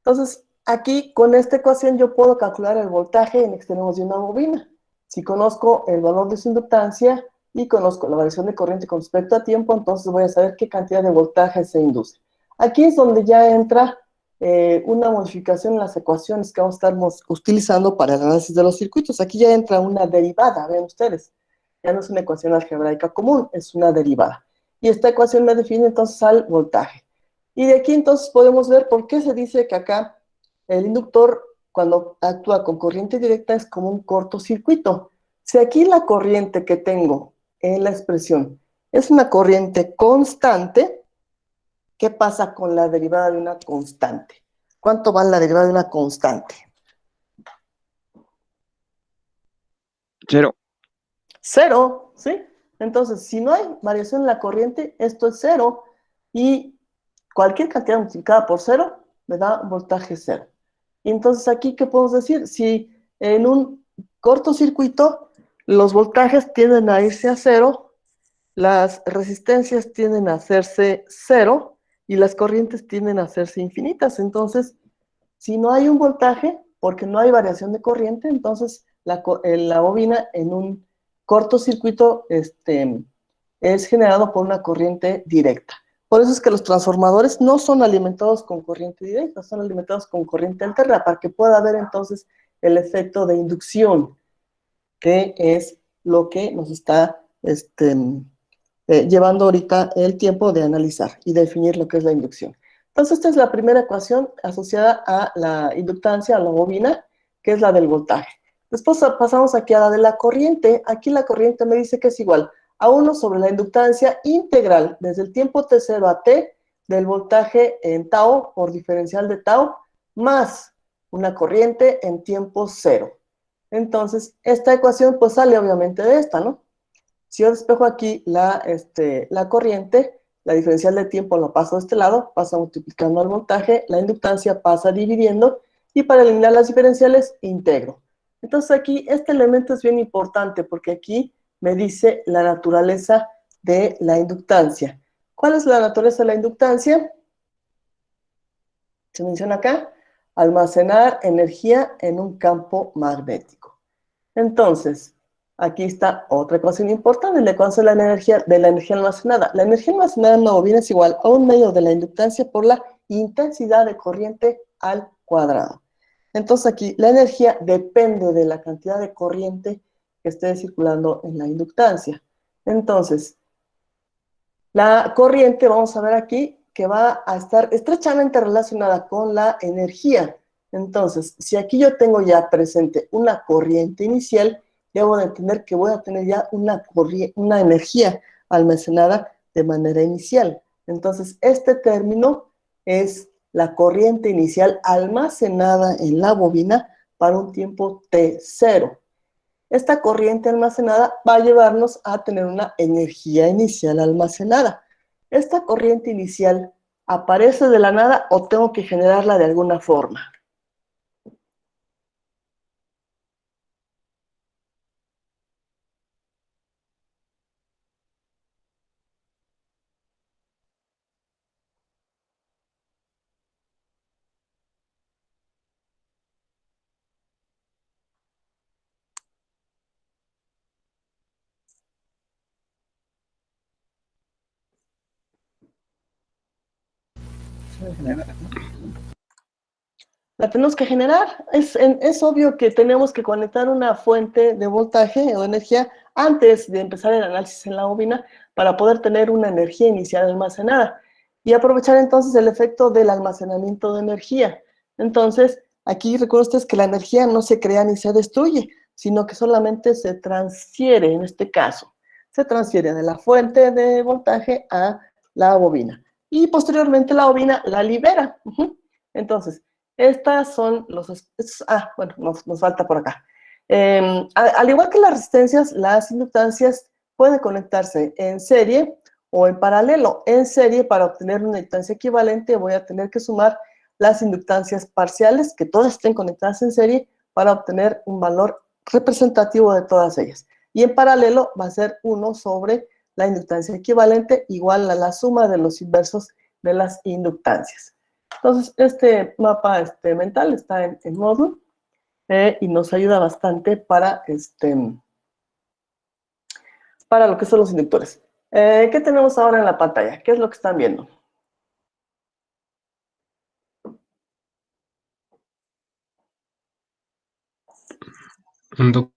Entonces, aquí con esta ecuación yo puedo calcular el voltaje en extremos de una bobina. Si conozco el valor de su inductancia y conozco la variación de corriente con respecto a tiempo, entonces voy a saber qué cantidad de voltaje se induce. Aquí es donde ya entra una modificación en las ecuaciones que vamos a estar utilizando para el análisis de los circuitos. Aquí ya entra una derivada, vean ustedes. Ya no es una ecuación algebraica común, es una derivada. Y esta ecuación me define entonces al voltaje. Y de aquí entonces podemos ver por qué se dice que acá el inductor, cuando actúa con corriente directa, es como un cortocircuito. Si aquí la corriente que tengo en la expresión es una corriente constante, ¿qué pasa con la derivada de una constante? ¿Cuánto vale la derivada de una constante? 0. 0, ¿sí? Entonces, si no hay variación en la corriente, esto es 0. Y cualquier cantidad multiplicada por 0 me da voltaje 0. Y entonces aquí, ¿qué podemos decir? Si en un cortocircuito los voltajes tienden a irse a 0, las resistencias tienden a hacerse 0 y las corrientes tienden a hacerse infinitas. Entonces, si no hay un voltaje, porque no hay variación de corriente, entonces la bobina en un cortocircuito es generado por una corriente directa. Por eso es que los transformadores no son alimentados con corriente directa, son alimentados con corriente alterna, para que pueda haber entonces el efecto de inducción, que es lo que nos está llevando ahorita el tiempo de analizar y definir lo que es la inducción. Entonces, esta es la primera ecuación asociada a la inductancia, a la bobina, que es la del voltaje. Después pasamos aquí a la de la corriente. Aquí la corriente me dice que es igual a 1 sobre la inductancia integral desde el tiempo t0 a t del voltaje en tau por diferencial de tau más una corriente en tiempo 0. Entonces, esta ecuación pues sale obviamente de esta, ¿no? Si yo despejo aquí la corriente, la diferencial de tiempo lo paso de este lado, pasa multiplicando al voltaje, la inductancia pasa dividiendo, y para eliminar las diferenciales, integro. Entonces aquí este elemento es bien importante, porque aquí me dice la naturaleza de la inductancia. ¿Cuál es la naturaleza de la inductancia? Se menciona acá, almacenar energía en un campo magnético. Entonces, aquí está otra ecuación importante, la ecuación de la energía almacenada. La energía almacenada en una bobina es igual a un medio de la inductancia por la intensidad de corriente al cuadrado. Entonces aquí la energía depende de la cantidad de corriente que esté circulando en la inductancia. Entonces, la corriente, vamos a ver aquí, que va a estar estrechamente relacionada con la energía. Entonces, si aquí yo tengo ya presente una corriente inicial, debo de entender que voy a tener ya una energía almacenada de manera inicial. Entonces, este término es la corriente inicial almacenada en la bobina para un tiempo T0. Esta corriente almacenada va a llevarnos a tener una energía inicial almacenada. ¿Esta corriente inicial aparece de la nada o tengo que generarla de alguna forma? La tenemos que generar. Es obvio que tenemos que conectar una fuente de voltaje o energía antes de empezar el análisis en la bobina para poder tener una energía inicial almacenada y aprovechar entonces el efecto del almacenamiento de energía. Entonces, aquí recuerden ustedes que la energía no se crea ni se destruye, sino que solamente se transfiere, en este caso. Se transfiere de la fuente de voltaje a la bobina. Y posteriormente la bobina la libera. Entonces, estas son los... bueno, nos falta por acá. Al igual que las resistencias, las inductancias pueden conectarse en serie o en paralelo. En serie, para obtener una inductancia equivalente, voy a tener que sumar las inductancias parciales, que todas estén conectadas en serie, para obtener un valor representativo de todas ellas. Y en paralelo va a ser 1 sobre la inductancia equivalente, igual a la suma de los inversos de las inductancias. Entonces, este mapa mental está en Moodle y nos ayuda bastante para lo que son los inductores. ¿Qué tenemos ahora en la pantalla? ¿Qué es lo que están viendo? Un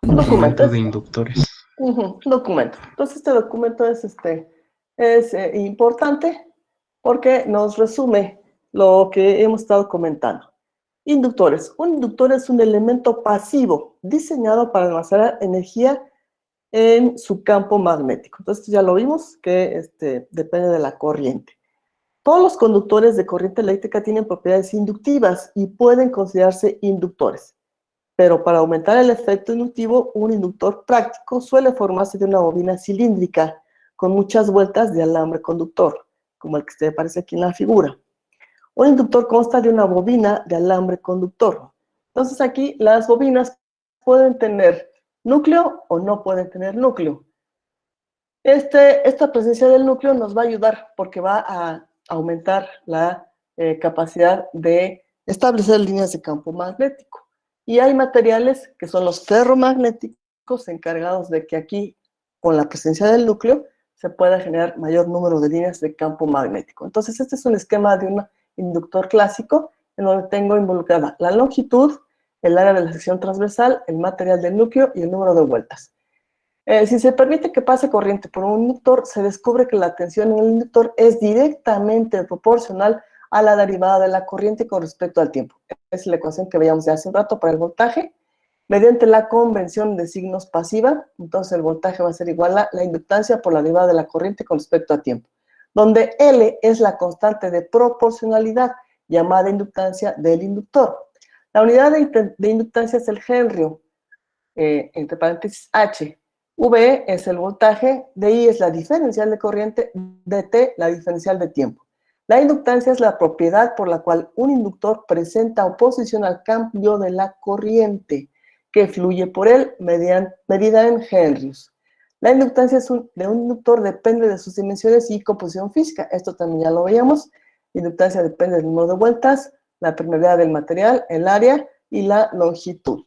documento de Es inductores. un documento. Entonces, este documento es importante porque nos resume lo que hemos estado comentando. Inductores. Un inductor es un elemento pasivo diseñado para almacenar energía en su campo magnético. Entonces, ya lo vimos que depende de la corriente. Todos los conductores de corriente eléctrica tienen propiedades inductivas y pueden considerarse inductores. Pero para aumentar el efecto inductivo, un inductor práctico suele formarse de una bobina cilíndrica con muchas vueltas de alambre conductor, como el que se aparece aquí en la figura. Un inductor consta de una bobina de alambre conductor. Entonces aquí las bobinas pueden tener núcleo o no pueden tener núcleo. Esta presencia del núcleo nos va a ayudar porque va a aumentar la capacidad de establecer líneas de campo magnético. Y hay materiales que son los ferromagnéticos encargados de que aquí, con la presencia del núcleo, se pueda generar mayor número de líneas de campo magnético. Entonces, este es un esquema de un inductor clásico en donde tengo involucrada la longitud, el área de la sección transversal, el material del núcleo y el número de vueltas. Si se permite que pase corriente por un inductor, se descubre que la tensión en el inductor es directamente proporcional a la derivada de la corriente con respecto al tiempo. Es la ecuación que veíamos de hace un rato para el voltaje. Mediante la convención de signos pasiva, entonces el voltaje va a ser igual a la inductancia por la derivada de la corriente con respecto al tiempo, donde L es la constante de proporcionalidad, llamada inductancia del inductor. La unidad de inductancia es el Henry, entre paréntesis H. V es el voltaje, I es la diferencial de corriente, T la diferencial de tiempo. La inductancia es la propiedad por la cual un inductor presenta oposición al cambio de la corriente que fluye por él medida en henrios. La inductancia de un inductor depende de sus dimensiones y composición física. Esto también ya lo veíamos. Inductancia depende del número de vueltas, la permeabilidad del material, el área y la longitud.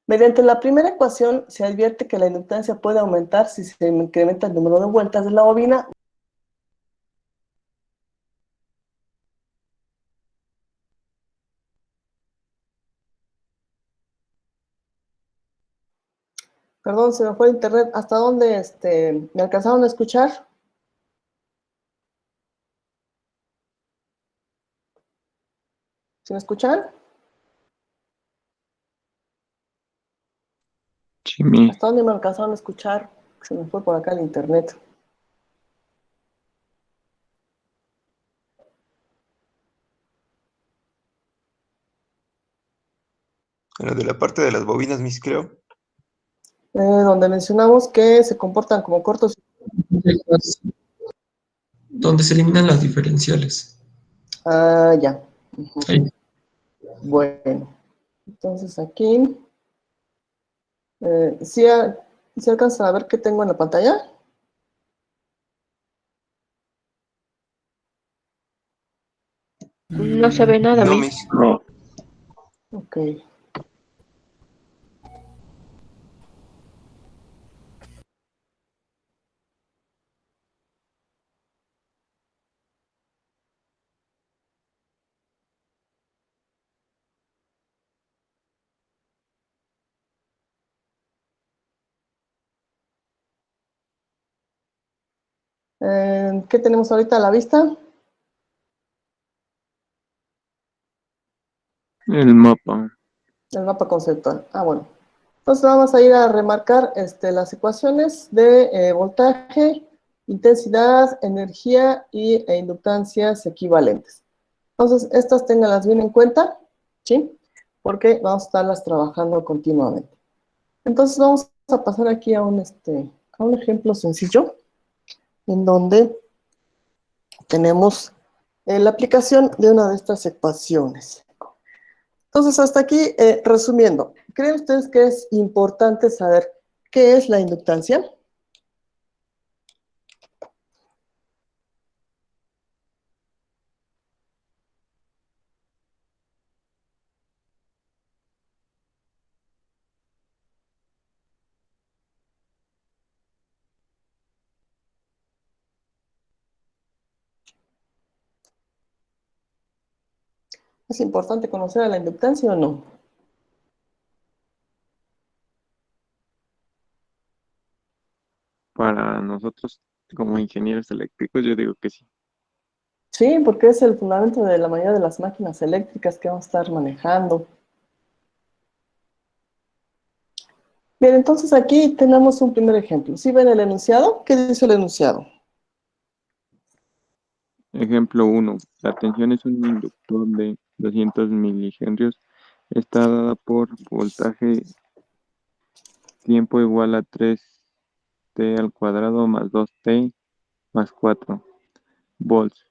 Mediante la primera ecuación se advierte que la inductancia puede aumentar si se incrementa el número de vueltas de la bobina. Perdón, se me fue el internet. ¿Hasta dónde me alcanzaron a escuchar? ¿Sí me escuchan? Jimmy, ¿Hasta dónde me alcanzaron a escuchar? Se me fue por acá el internet. Lo de la parte de las bobinas, mis creo. Donde mencionamos que se comportan como cortos. Donde se eliminan las diferenciales. Ah, ya. Ahí. Bueno, entonces aquí, ¿sí alcanzan a ver qué tengo en la pantalla? No se ve nada, No, Miss. mis. No, Ok. ¿Qué tenemos ahorita a la vista? el mapa. El mapa conceptual. Ah, bueno. Entonces vamos a ir a remarcar las ecuaciones de voltaje, intensidad, energía e inductancias equivalentes. Entonces, estas ténganlas bien en cuenta, ¿sí? Porque vamos a estarlas trabajando continuamente. Entonces, vamos a pasar aquí a un ejemplo sencillo, en donde tenemos la aplicación de una de estas ecuaciones. Entonces, hasta aquí, resumiendo, ¿creen ustedes que es importante saber qué es la inductancia? ¿Es importante conocer a la inductancia o no? Para nosotros, como ingenieros eléctricos, yo digo que sí. Sí, porque es el fundamento de la mayoría de las máquinas eléctricas que vamos a estar manejando. Bien, entonces aquí tenemos un primer ejemplo. ¿Sí ven el enunciado? ¿Qué dice el enunciado? Ejemplo 1. La tensión es un inductor de 200 milihenrios. Está dada por voltaje tiempo igual a 3t al cuadrado más 2t más 4 volts.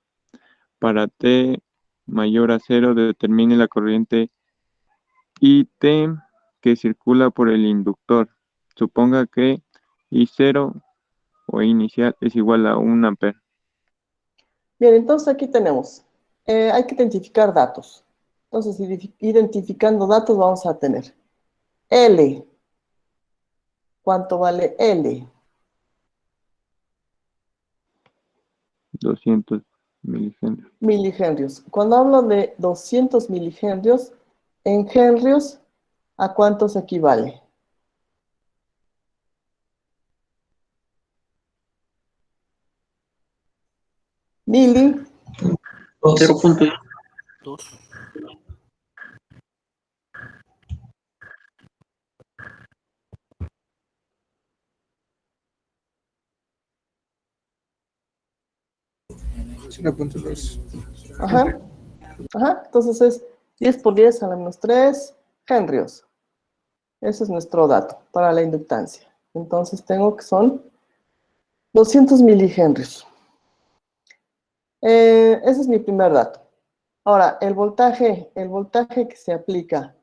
Para t mayor a 0, determine la corriente IT que circula por el inductor. Suponga que I0 o inicial es igual a 1 ampere. Bien, entonces aquí tenemos, hay que identificar datos. Entonces, identificando datos vamos a tener L. ¿Cuánto vale L? 200 milihenrios. Milihenrios. Cuando hablo de 200 milihenrios, en henrios, ¿a cuántos equivale? Mili, 0.2. 2. ajá, ajá, entonces es 10 por 10 a la menos 3 henrios. Ese es nuestro dato para la inductancia. Entonces tengo que son 200 milihenrios. Ese es mi primer dato. Ahora, el voltaje que se aplica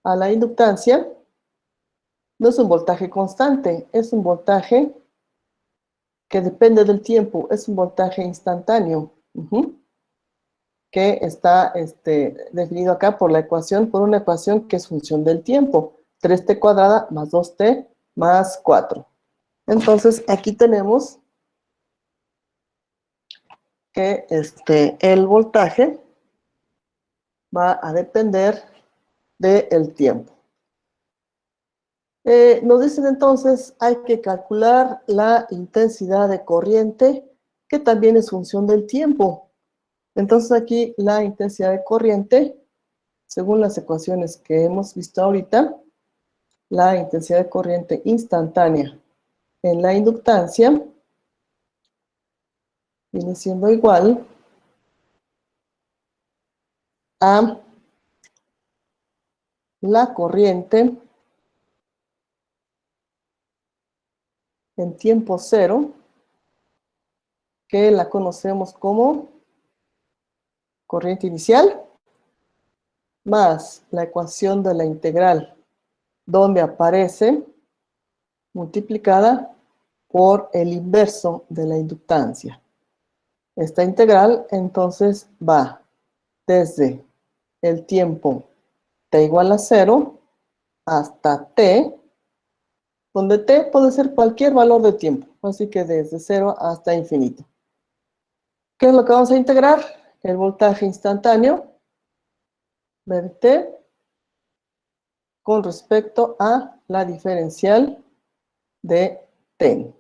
a la inductancia no es un voltaje constante, es un voltaje que depende del tiempo, es un voltaje instantáneo, que está definido acá por una ecuación que es función del tiempo, 3t cuadrada más 2t más 4. Entonces, aquí tenemos que el voltaje va a depender del tiempo. Nos dicen entonces, hay que calcular la intensidad de corriente, que también es función del tiempo. Entonces aquí la intensidad de corriente, según las ecuaciones que hemos visto ahorita, la intensidad de corriente instantánea en la inductancia viene siendo igual a la corriente en tiempo cero, que la conocemos como corriente inicial, más la ecuación de la integral, donde aparece multiplicada por el inverso de la inductancia. Esta integral, entonces, va desde el tiempo t igual a 0 hasta t, donde t puede ser cualquier valor de tiempo, así que desde 0 hasta infinito. ¿Qué es lo que vamos a integrar? El voltaje instantáneo de t con respecto a la diferencial de t.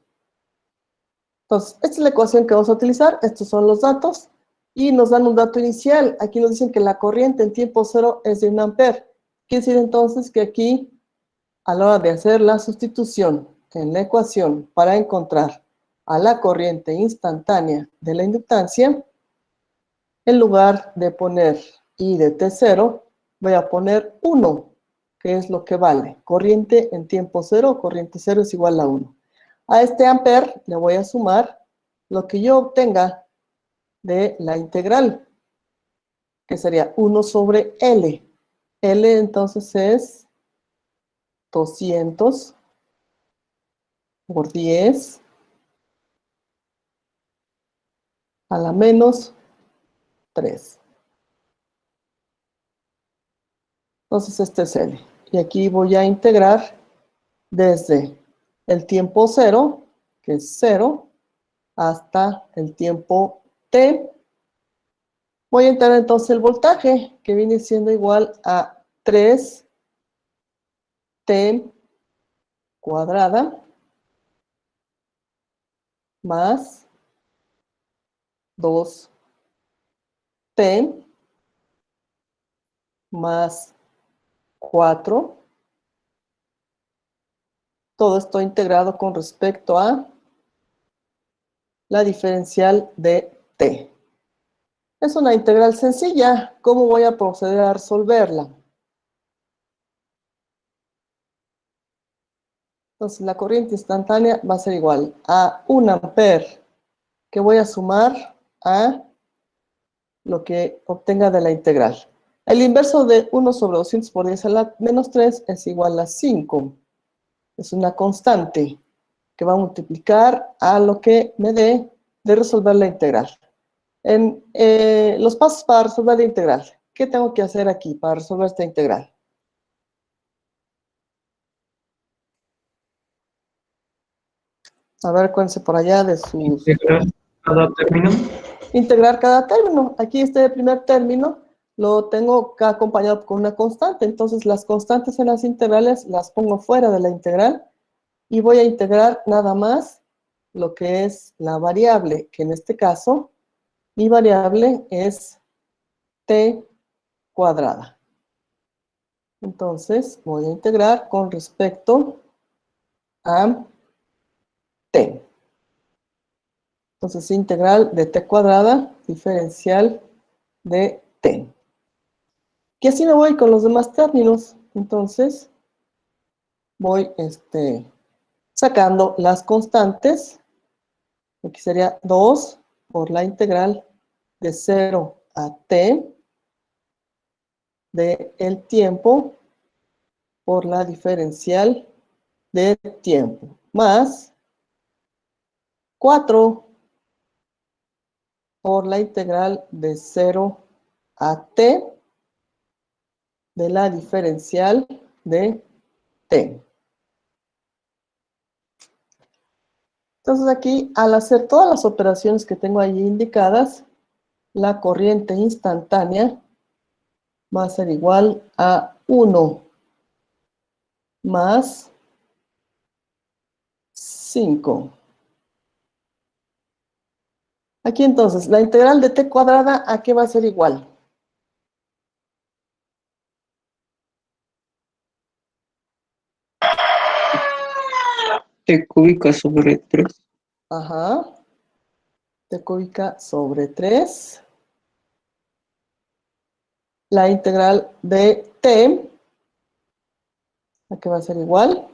Entonces, esta es la ecuación que vamos a utilizar. Estos son los datos. Y nos dan un dato inicial. Aquí nos dicen que la corriente en tiempo cero es de 1 ampere. Quiere decir entonces que aquí, a la hora de hacer la sustitución en la ecuación para encontrar a la corriente instantánea de la inductancia, en lugar de poner I de T0, voy a poner 1, que es lo que vale. Corriente en tiempo cero, corriente cero es igual a 1. A este ampere le voy a sumar lo que yo obtenga de la integral, que sería 1 sobre L. L entonces es 200 por 10 a la menos 3. Entonces este es L. Y aquí voy a integrar desde el tiempo 0, que es 0, hasta el tiempo t. Voy a integrar entonces el voltaje, que viene siendo igual a 3t cuadrada más 2t más 4. Todo esto integrado con respecto a la diferencial de t. Es una integral sencilla. ¿Cómo voy a proceder a resolverla? Entonces, la corriente instantánea va a ser igual a 1 ampere, que voy a sumar a lo que obtenga de la integral. El inverso de 1 sobre 200 por 10 a la menos 3 es igual a 5. Es una constante que va a multiplicar a lo que me dé de resolver la integral. En los pasos para resolver la integral. ¿Qué tengo que hacer aquí para resolver esta integral? A ver, cuéntense por allá de sus... Integrar cada término. Integrar cada término. Aquí este primer término lo tengo acompañado con una constante. Entonces las constantes en las integrales las pongo fuera de la integral y voy a integrar nada más lo que es la variable, que en este caso mi variable es t cuadrada. Entonces voy a integrar con respecto a t. Entonces integral de t cuadrada diferencial de t. Y así me voy con los demás términos. Entonces, voy sacando las constantes. Aquí sería 2 por la integral de 0 a t de el tiempo por la diferencial de tiempo. Más 4 por la integral de 0 a t de la diferencial de t. Entonces aquí, al hacer todas las operaciones que tengo allí indicadas, la corriente instantánea va a ser igual a 1 más 5. Aquí entonces, la integral de t cuadrada, ¿a qué va a ser igual? T cúbica sobre 3. Ajá. T cúbica sobre 3. La integral de t, ¿a qué va a ser igual?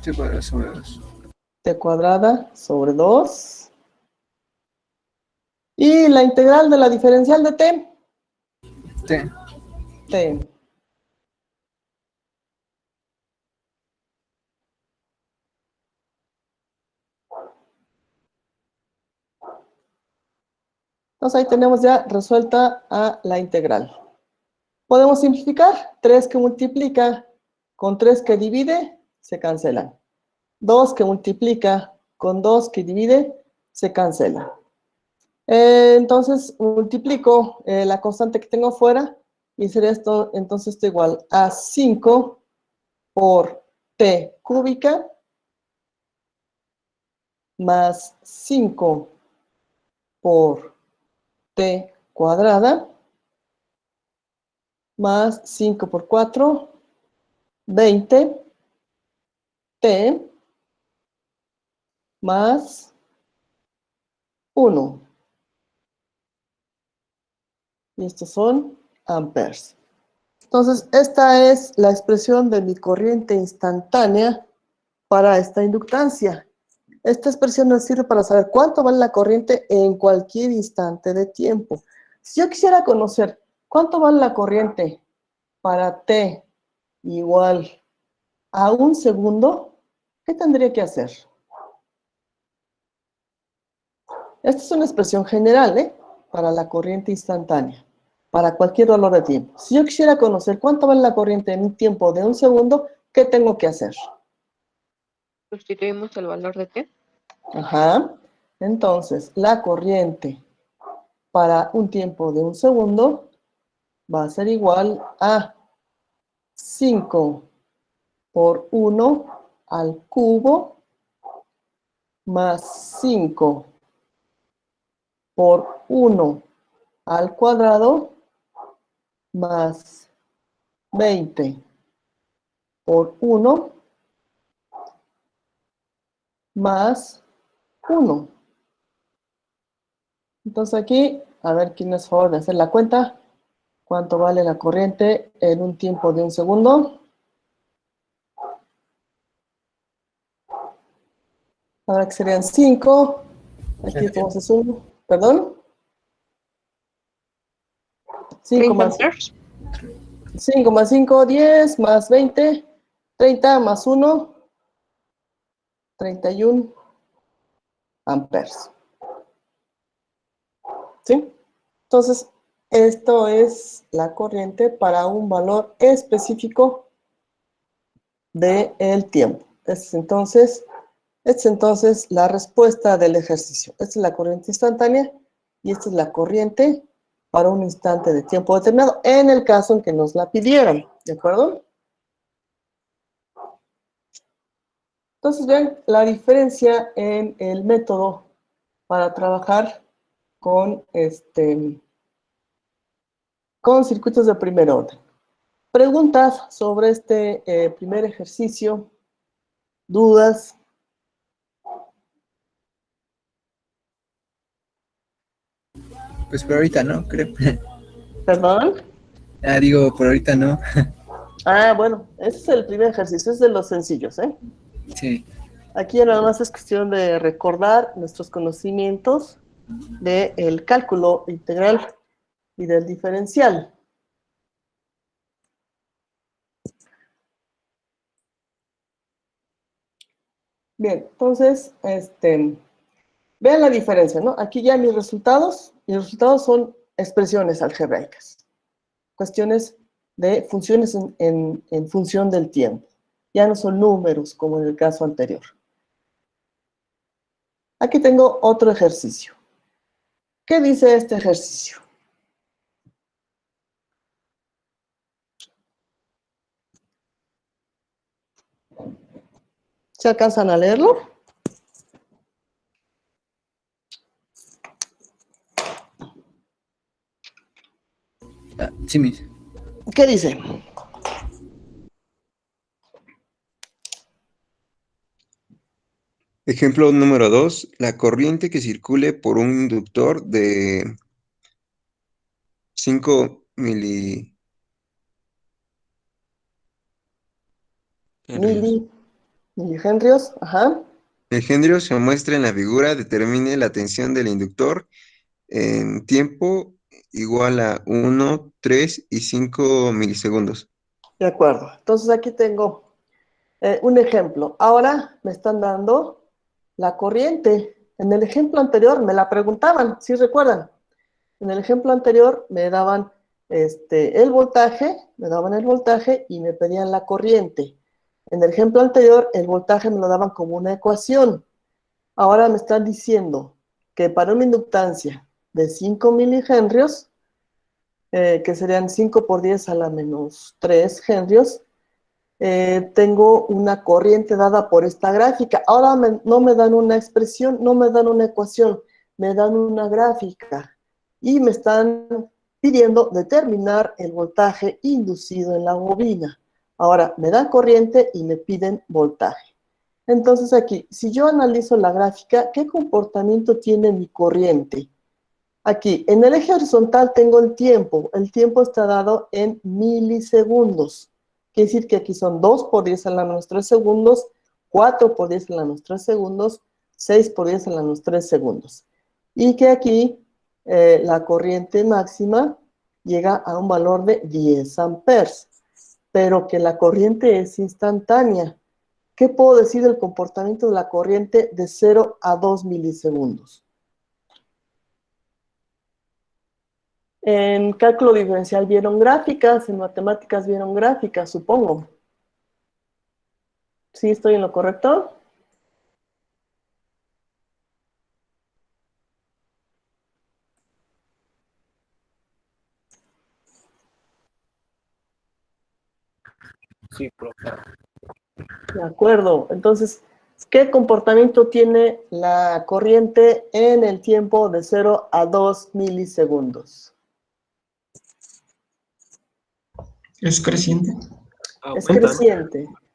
T cuadrado sobre 2. T cuadrada sobre 2. Y la integral de la diferencial de t, T. t. Entonces ahí tenemos ya resuelta a la integral. Podemos simplificar. 3 que multiplica con 3 que divide, se cancelan. 2 que multiplica con 2 que divide, se cancela. Entonces multiplico la constante que tengo afuera y será esto, entonces esto igual a 5 por t cúbica más 5 por t cuadrada más 5 por 4, 20 t más 1. Y estos son amperes. Entonces, esta es la expresión de mi corriente instantánea para esta inductancia. Esta expresión nos sirve para saber cuánto vale la corriente en cualquier instante de tiempo. Si yo quisiera conocer cuánto vale la corriente para t igual a 1 segundo, ¿qué tendría que hacer? Esta es una expresión general, para la corriente instantánea, para cualquier valor de tiempo. Si yo quisiera conocer cuánto vale la corriente en un tiempo de 1 segundo, ¿qué tengo que hacer? Sustituimos el valor de t. Ajá. Entonces, la corriente para un tiempo de 1 segundo va a ser igual a 5 por 1 al cubo más 5 por 1 al cuadrado más 20 por 1 más 1. Entonces aquí, a ver quién es favor de hacer la cuenta. ¿Cuánto vale la corriente en un tiempo de 1 segundo? Ahora que serían 5. Aquí entonces 1. ¿Perdón? 5 más 5 más 5, 10 más 20, 30 más 1, 31 amperes. ¿Sí? Entonces, esto es la corriente para un valor específico del tiempo. Esta es entonces la respuesta del ejercicio. Esta es la corriente instantánea y esta es la corriente para un instante de tiempo determinado, en el caso en que nos la pidieran. ¿De acuerdo? Entonces, vean la diferencia en el método para trabajar con, con circuitos de primer orden. Preguntas sobre este primer ejercicio, dudas. Pues por ahorita no, creo. ¿Perdón? Digo, por ahorita no. Bueno, ese es el primer ejercicio, es de los sencillos, ¿eh? Sí. Aquí nada más es cuestión de recordar nuestros conocimientos del cálculo integral y del diferencial. Bien, entonces, vean la diferencia, ¿no? Aquí ya mis resultados son expresiones algebraicas, cuestiones de funciones en función del tiempo. Ya no son números como en el caso anterior. Aquí tengo otro ejercicio. ¿Qué dice este ejercicio? ¿Se alcanzan a leerlo? Sí, mis. ¿Qué dice? Ejemplo número 2. La corriente que circule por un inductor de 5 Milihenrios, ajá. milihenrios se muestra en la figura. Determine la tensión del inductor en tiempo igual a 1, 3 y 5 milisegundos. De acuerdo. Entonces aquí tengo un ejemplo. Ahora me están dando la corriente. En el ejemplo anterior me la preguntaban, ¿sí recuerdan? En el ejemplo anterior me daban el voltaje, y me pedían la corriente. En el ejemplo anterior, el voltaje me lo daban como una ecuación. Ahora me están diciendo que para una inductancia de 5 milihenrios, que serían 5 por 10 a la menos 3 henrios, tengo una corriente dada por esta gráfica. Ahora no me dan una expresión, no me dan una ecuación, me dan una gráfica. Y me están pidiendo determinar el voltaje inducido en la bobina. Ahora, me dan corriente y me piden voltaje. Entonces aquí, si yo analizo la gráfica, ¿qué comportamiento tiene mi corriente? Aquí, en el eje horizontal tengo el tiempo. El tiempo está dado en milisegundos. Quiere decir que aquí son 2 por 10 a la menos 3 segundos, 4 por 10 a la menos 3 segundos, 6 por 10 a la menos 3 segundos. Y que aquí la corriente máxima llega a un valor de 10 amperes, pero que la corriente es instantánea. ¿Qué puedo decir del comportamiento de la corriente de 0 a 2 milisegundos? En cálculo diferencial vieron gráficas, en matemáticas vieron gráficas, supongo. ¿Sí estoy en lo correcto? Sí, profe. De acuerdo. Entonces, ¿qué comportamiento tiene la corriente en el tiempo de 0 a 2 milisegundos? ¿Es creciente?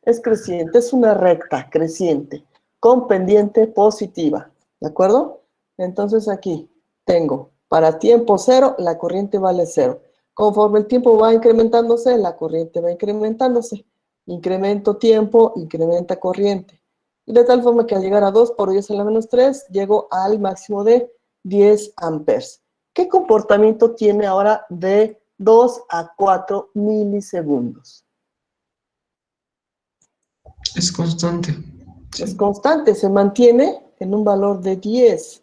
Es creciente, es una recta creciente, con pendiente positiva, ¿de acuerdo? Entonces aquí tengo, para tiempo 0, la corriente vale 0. Conforme el tiempo va incrementándose, la corriente va incrementándose. Incremento tiempo, incrementa corriente. Y de tal forma que al llegar a 2 por 10 a la menos 3, llego al máximo de 10 amperes. ¿Qué comportamiento tiene ahora de 2 a 4 milisegundos? Es constante. Es constante, se mantiene en un valor de 10.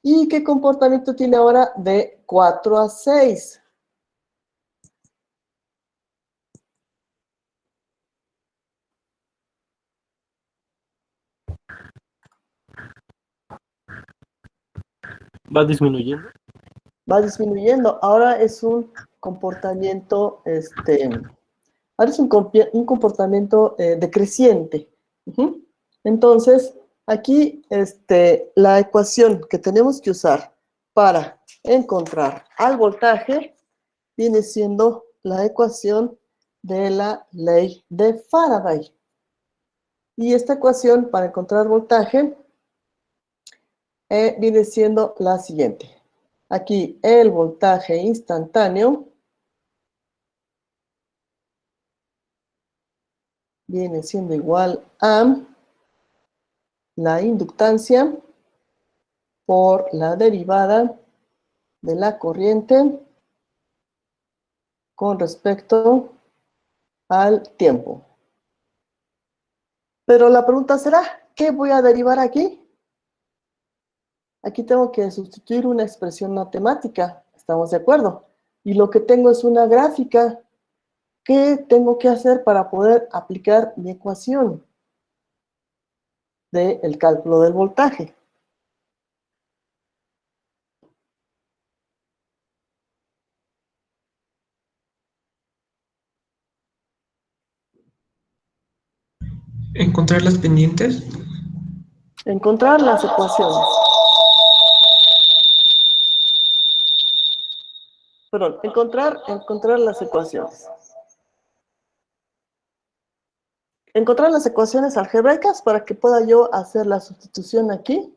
¿Y qué comportamiento tiene ahora de 4 a 6? ¿Va disminuyendo? Va disminuyendo. Ahora es un comportamiento, ahora es un comportamiento decreciente. Entonces, aquí la ecuación que tenemos que usar para encontrar al voltaje viene siendo la ecuación de la ley de Faraday. Y esta ecuación para encontrar voltaje viene siendo la siguiente. Aquí el voltaje instantáneo viene siendo igual a la inductancia por la derivada de la corriente con respecto al tiempo. Pero la pregunta será, ¿qué voy a derivar aquí? Aquí tengo que sustituir una expresión matemática, ¿estamos de acuerdo? Y lo que tengo es una gráfica. ¿Qué tengo que hacer para poder aplicar mi ecuación del cálculo del voltaje? Encontrar las pendientes. Encontrar las ecuaciones. Perdón, encontrar las ecuaciones. Encontrar las ecuaciones algebraicas para que pueda yo hacer la sustitución aquí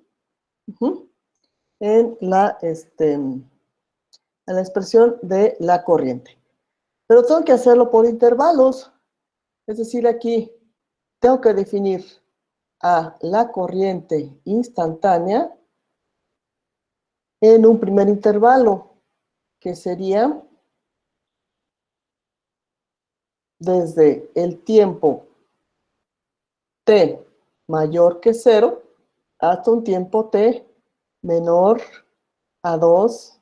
en la expresión de la corriente. Pero tengo que hacerlo por intervalos. Es decir, aquí tengo que definir a la corriente instantánea en un primer intervalo, que sería desde el tiempo t mayor que 0 hasta un tiempo t menor a 2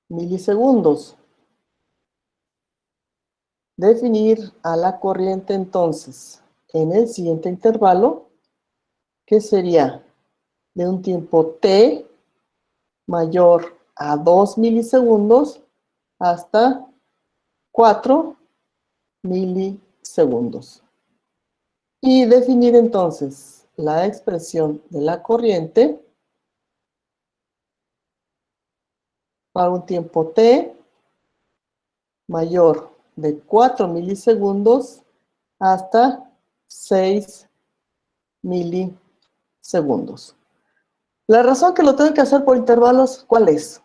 milisegundos. Definir a la corriente entonces en el siguiente intervalo, que sería de un tiempo t mayor a 2 milisegundos hasta 4 milisegundos. Y definir entonces la expresión de la corriente para un tiempo t mayor de 4 milisegundos hasta 6 milisegundos. La razón que lo tengo que hacer por intervalos, ¿cuál es?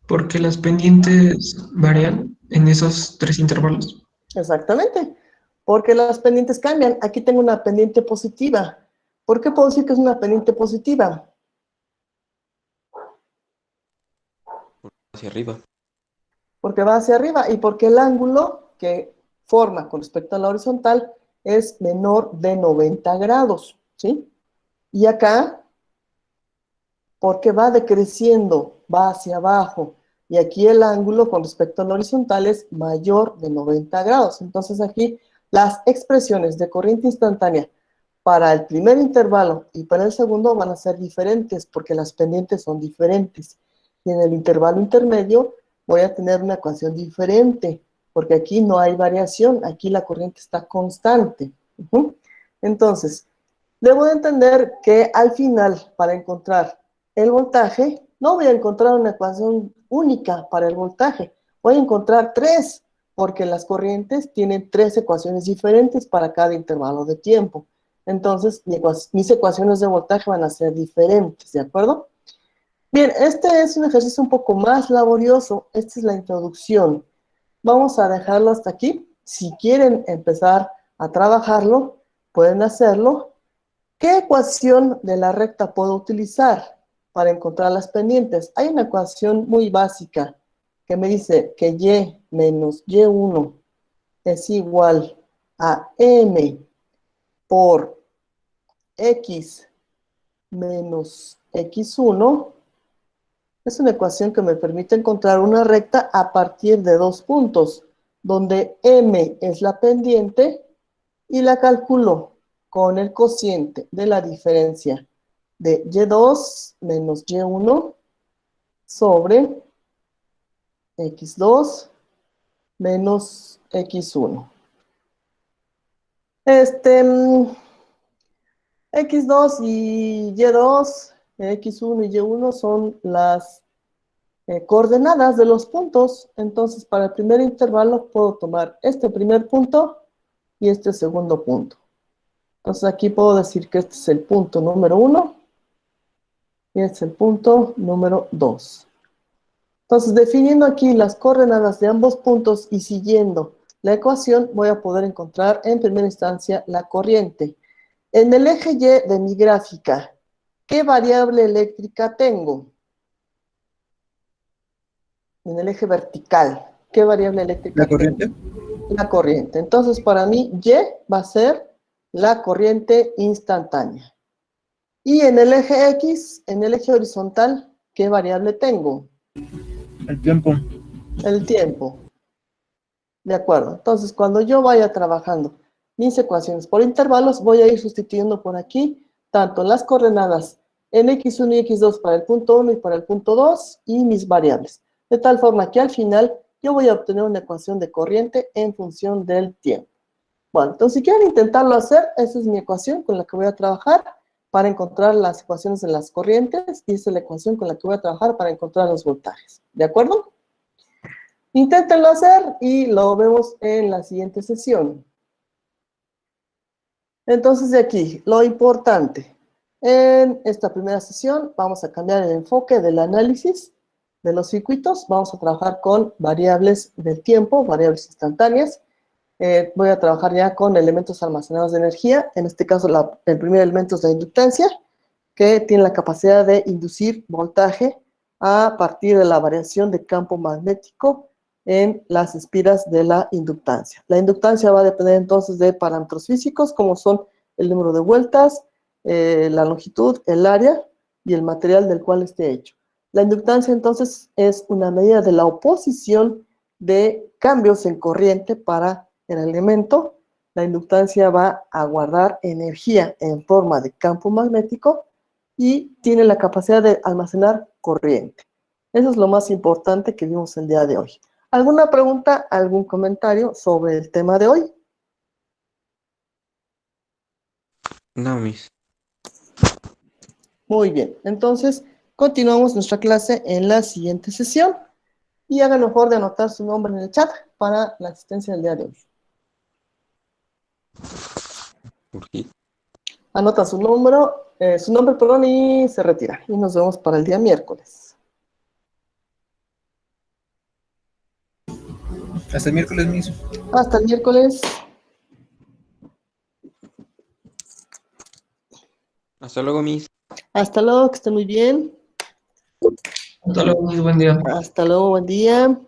Porque las pendientes varían en esos 3 intervalos. Exactamente, porque las pendientes cambian. Aquí tengo una pendiente positiva. ¿Por qué puedo decir que es una pendiente positiva? Hacia arriba. Porque va hacia arriba y porque el ángulo que forma con respecto a la horizontal es menor de 90 grados, ¿sí? Y acá, porque va decreciendo, va hacia abajo, y aquí el ángulo con respecto a la horizontal es mayor de 90 grados. Entonces aquí las expresiones de corriente instantánea para el primer intervalo y para el segundo van a ser diferentes, porque las pendientes son diferentes. Y en el intervalo intermedio voy a tener una ecuación diferente, porque aquí no hay variación, aquí la corriente está constante. Entonces, debo de entender que al final, para encontrar el voltaje, no voy a encontrar una ecuación única para el voltaje, voy a encontrar 3, porque las corrientes tienen 3 ecuaciones diferentes para cada intervalo de tiempo. Entonces, mis ecuaciones de voltaje van a ser diferentes, ¿de acuerdo? Bien, este es un ejercicio un poco más laborioso. Esta es la introducción. Vamos a dejarlo hasta aquí. Si quieren empezar a trabajarlo, pueden hacerlo. ¿Qué ecuación de la recta puedo utilizar para encontrar las pendientes? Hay una ecuación muy básica que me dice que y menos y1 es igual a m por x menos x1. Es una ecuación que me permite encontrar una recta a partir de 2 puntos, donde m es la pendiente y la calculo con el cociente de la diferencia de y2 menos y1 sobre x2 menos x1. X2 y Y2, X1 y Y1 son las coordenadas de los puntos. Entonces, para el primer intervalo puedo tomar este primer punto y este segundo punto. Entonces, aquí puedo decir que este es el punto número 1 y este es el punto número 2. Entonces, definiendo aquí las coordenadas de ambos puntos y siguiendo la ecuación, voy a poder encontrar en primera instancia la corriente. En el eje Y de mi gráfica, ¿qué variable eléctrica tengo? En el eje vertical, ¿qué variable eléctrica La corriente. tengo? la corriente. Entonces, para mí, Y va a ser la corriente instantánea. Y en el eje X, en el eje horizontal, ¿qué variable tengo? El tiempo. El tiempo. De acuerdo. Entonces, cuando yo vaya trabajando mis ecuaciones por intervalos, voy a ir sustituyendo por aquí tanto las coordenadas en x1 y x2 para el punto 1 y para el punto 2 y mis variables. De tal forma que al final yo voy a obtener una ecuación de corriente en función del tiempo. Bueno, entonces si quieren intentarlo hacer, esa es mi ecuación con la que voy a trabajar para encontrar las ecuaciones de las corrientes y esa es la ecuación con la que voy a trabajar para encontrar los voltajes. ¿De acuerdo? Inténtenlo hacer y lo vemos en la siguiente sesión. Entonces, de aquí, lo importante. En esta primera sesión vamos a cambiar el enfoque del análisis de los circuitos. Vamos a trabajar con variables del tiempo, variables instantáneas. Voy a trabajar ya con elementos almacenados de energía. En este caso, el primer elemento es la inductancia, que tiene la capacidad de inducir voltaje a partir de la variación de campo magnético en las espiras de la inductancia. La inductancia va a depender entonces de parámetros físicos como son el número de vueltas, la longitud, el área y el material del cual esté hecho. La inductancia entonces es una medida de la oposición de cambios en corriente para el elemento. La inductancia va a guardar energía en forma de campo magnético y tiene la capacidad de almacenar corriente. Eso es lo más importante que vimos el día de hoy. ¿Alguna pregunta, algún comentario sobre el tema de hoy? No, Miss. Muy bien, entonces continuamos nuestra clase en la siguiente sesión y hagan el favor de anotar su nombre en el chat para la asistencia del día de hoy. ¿Por qué? Anota su nombre, perdón, y se retira. Y nos vemos para el día miércoles. Hasta el miércoles mismo. Hasta el miércoles. Hasta luego, Miss. Hasta luego, que estén muy bien. Hasta luego, Miss, buen día. Hasta luego, buen día.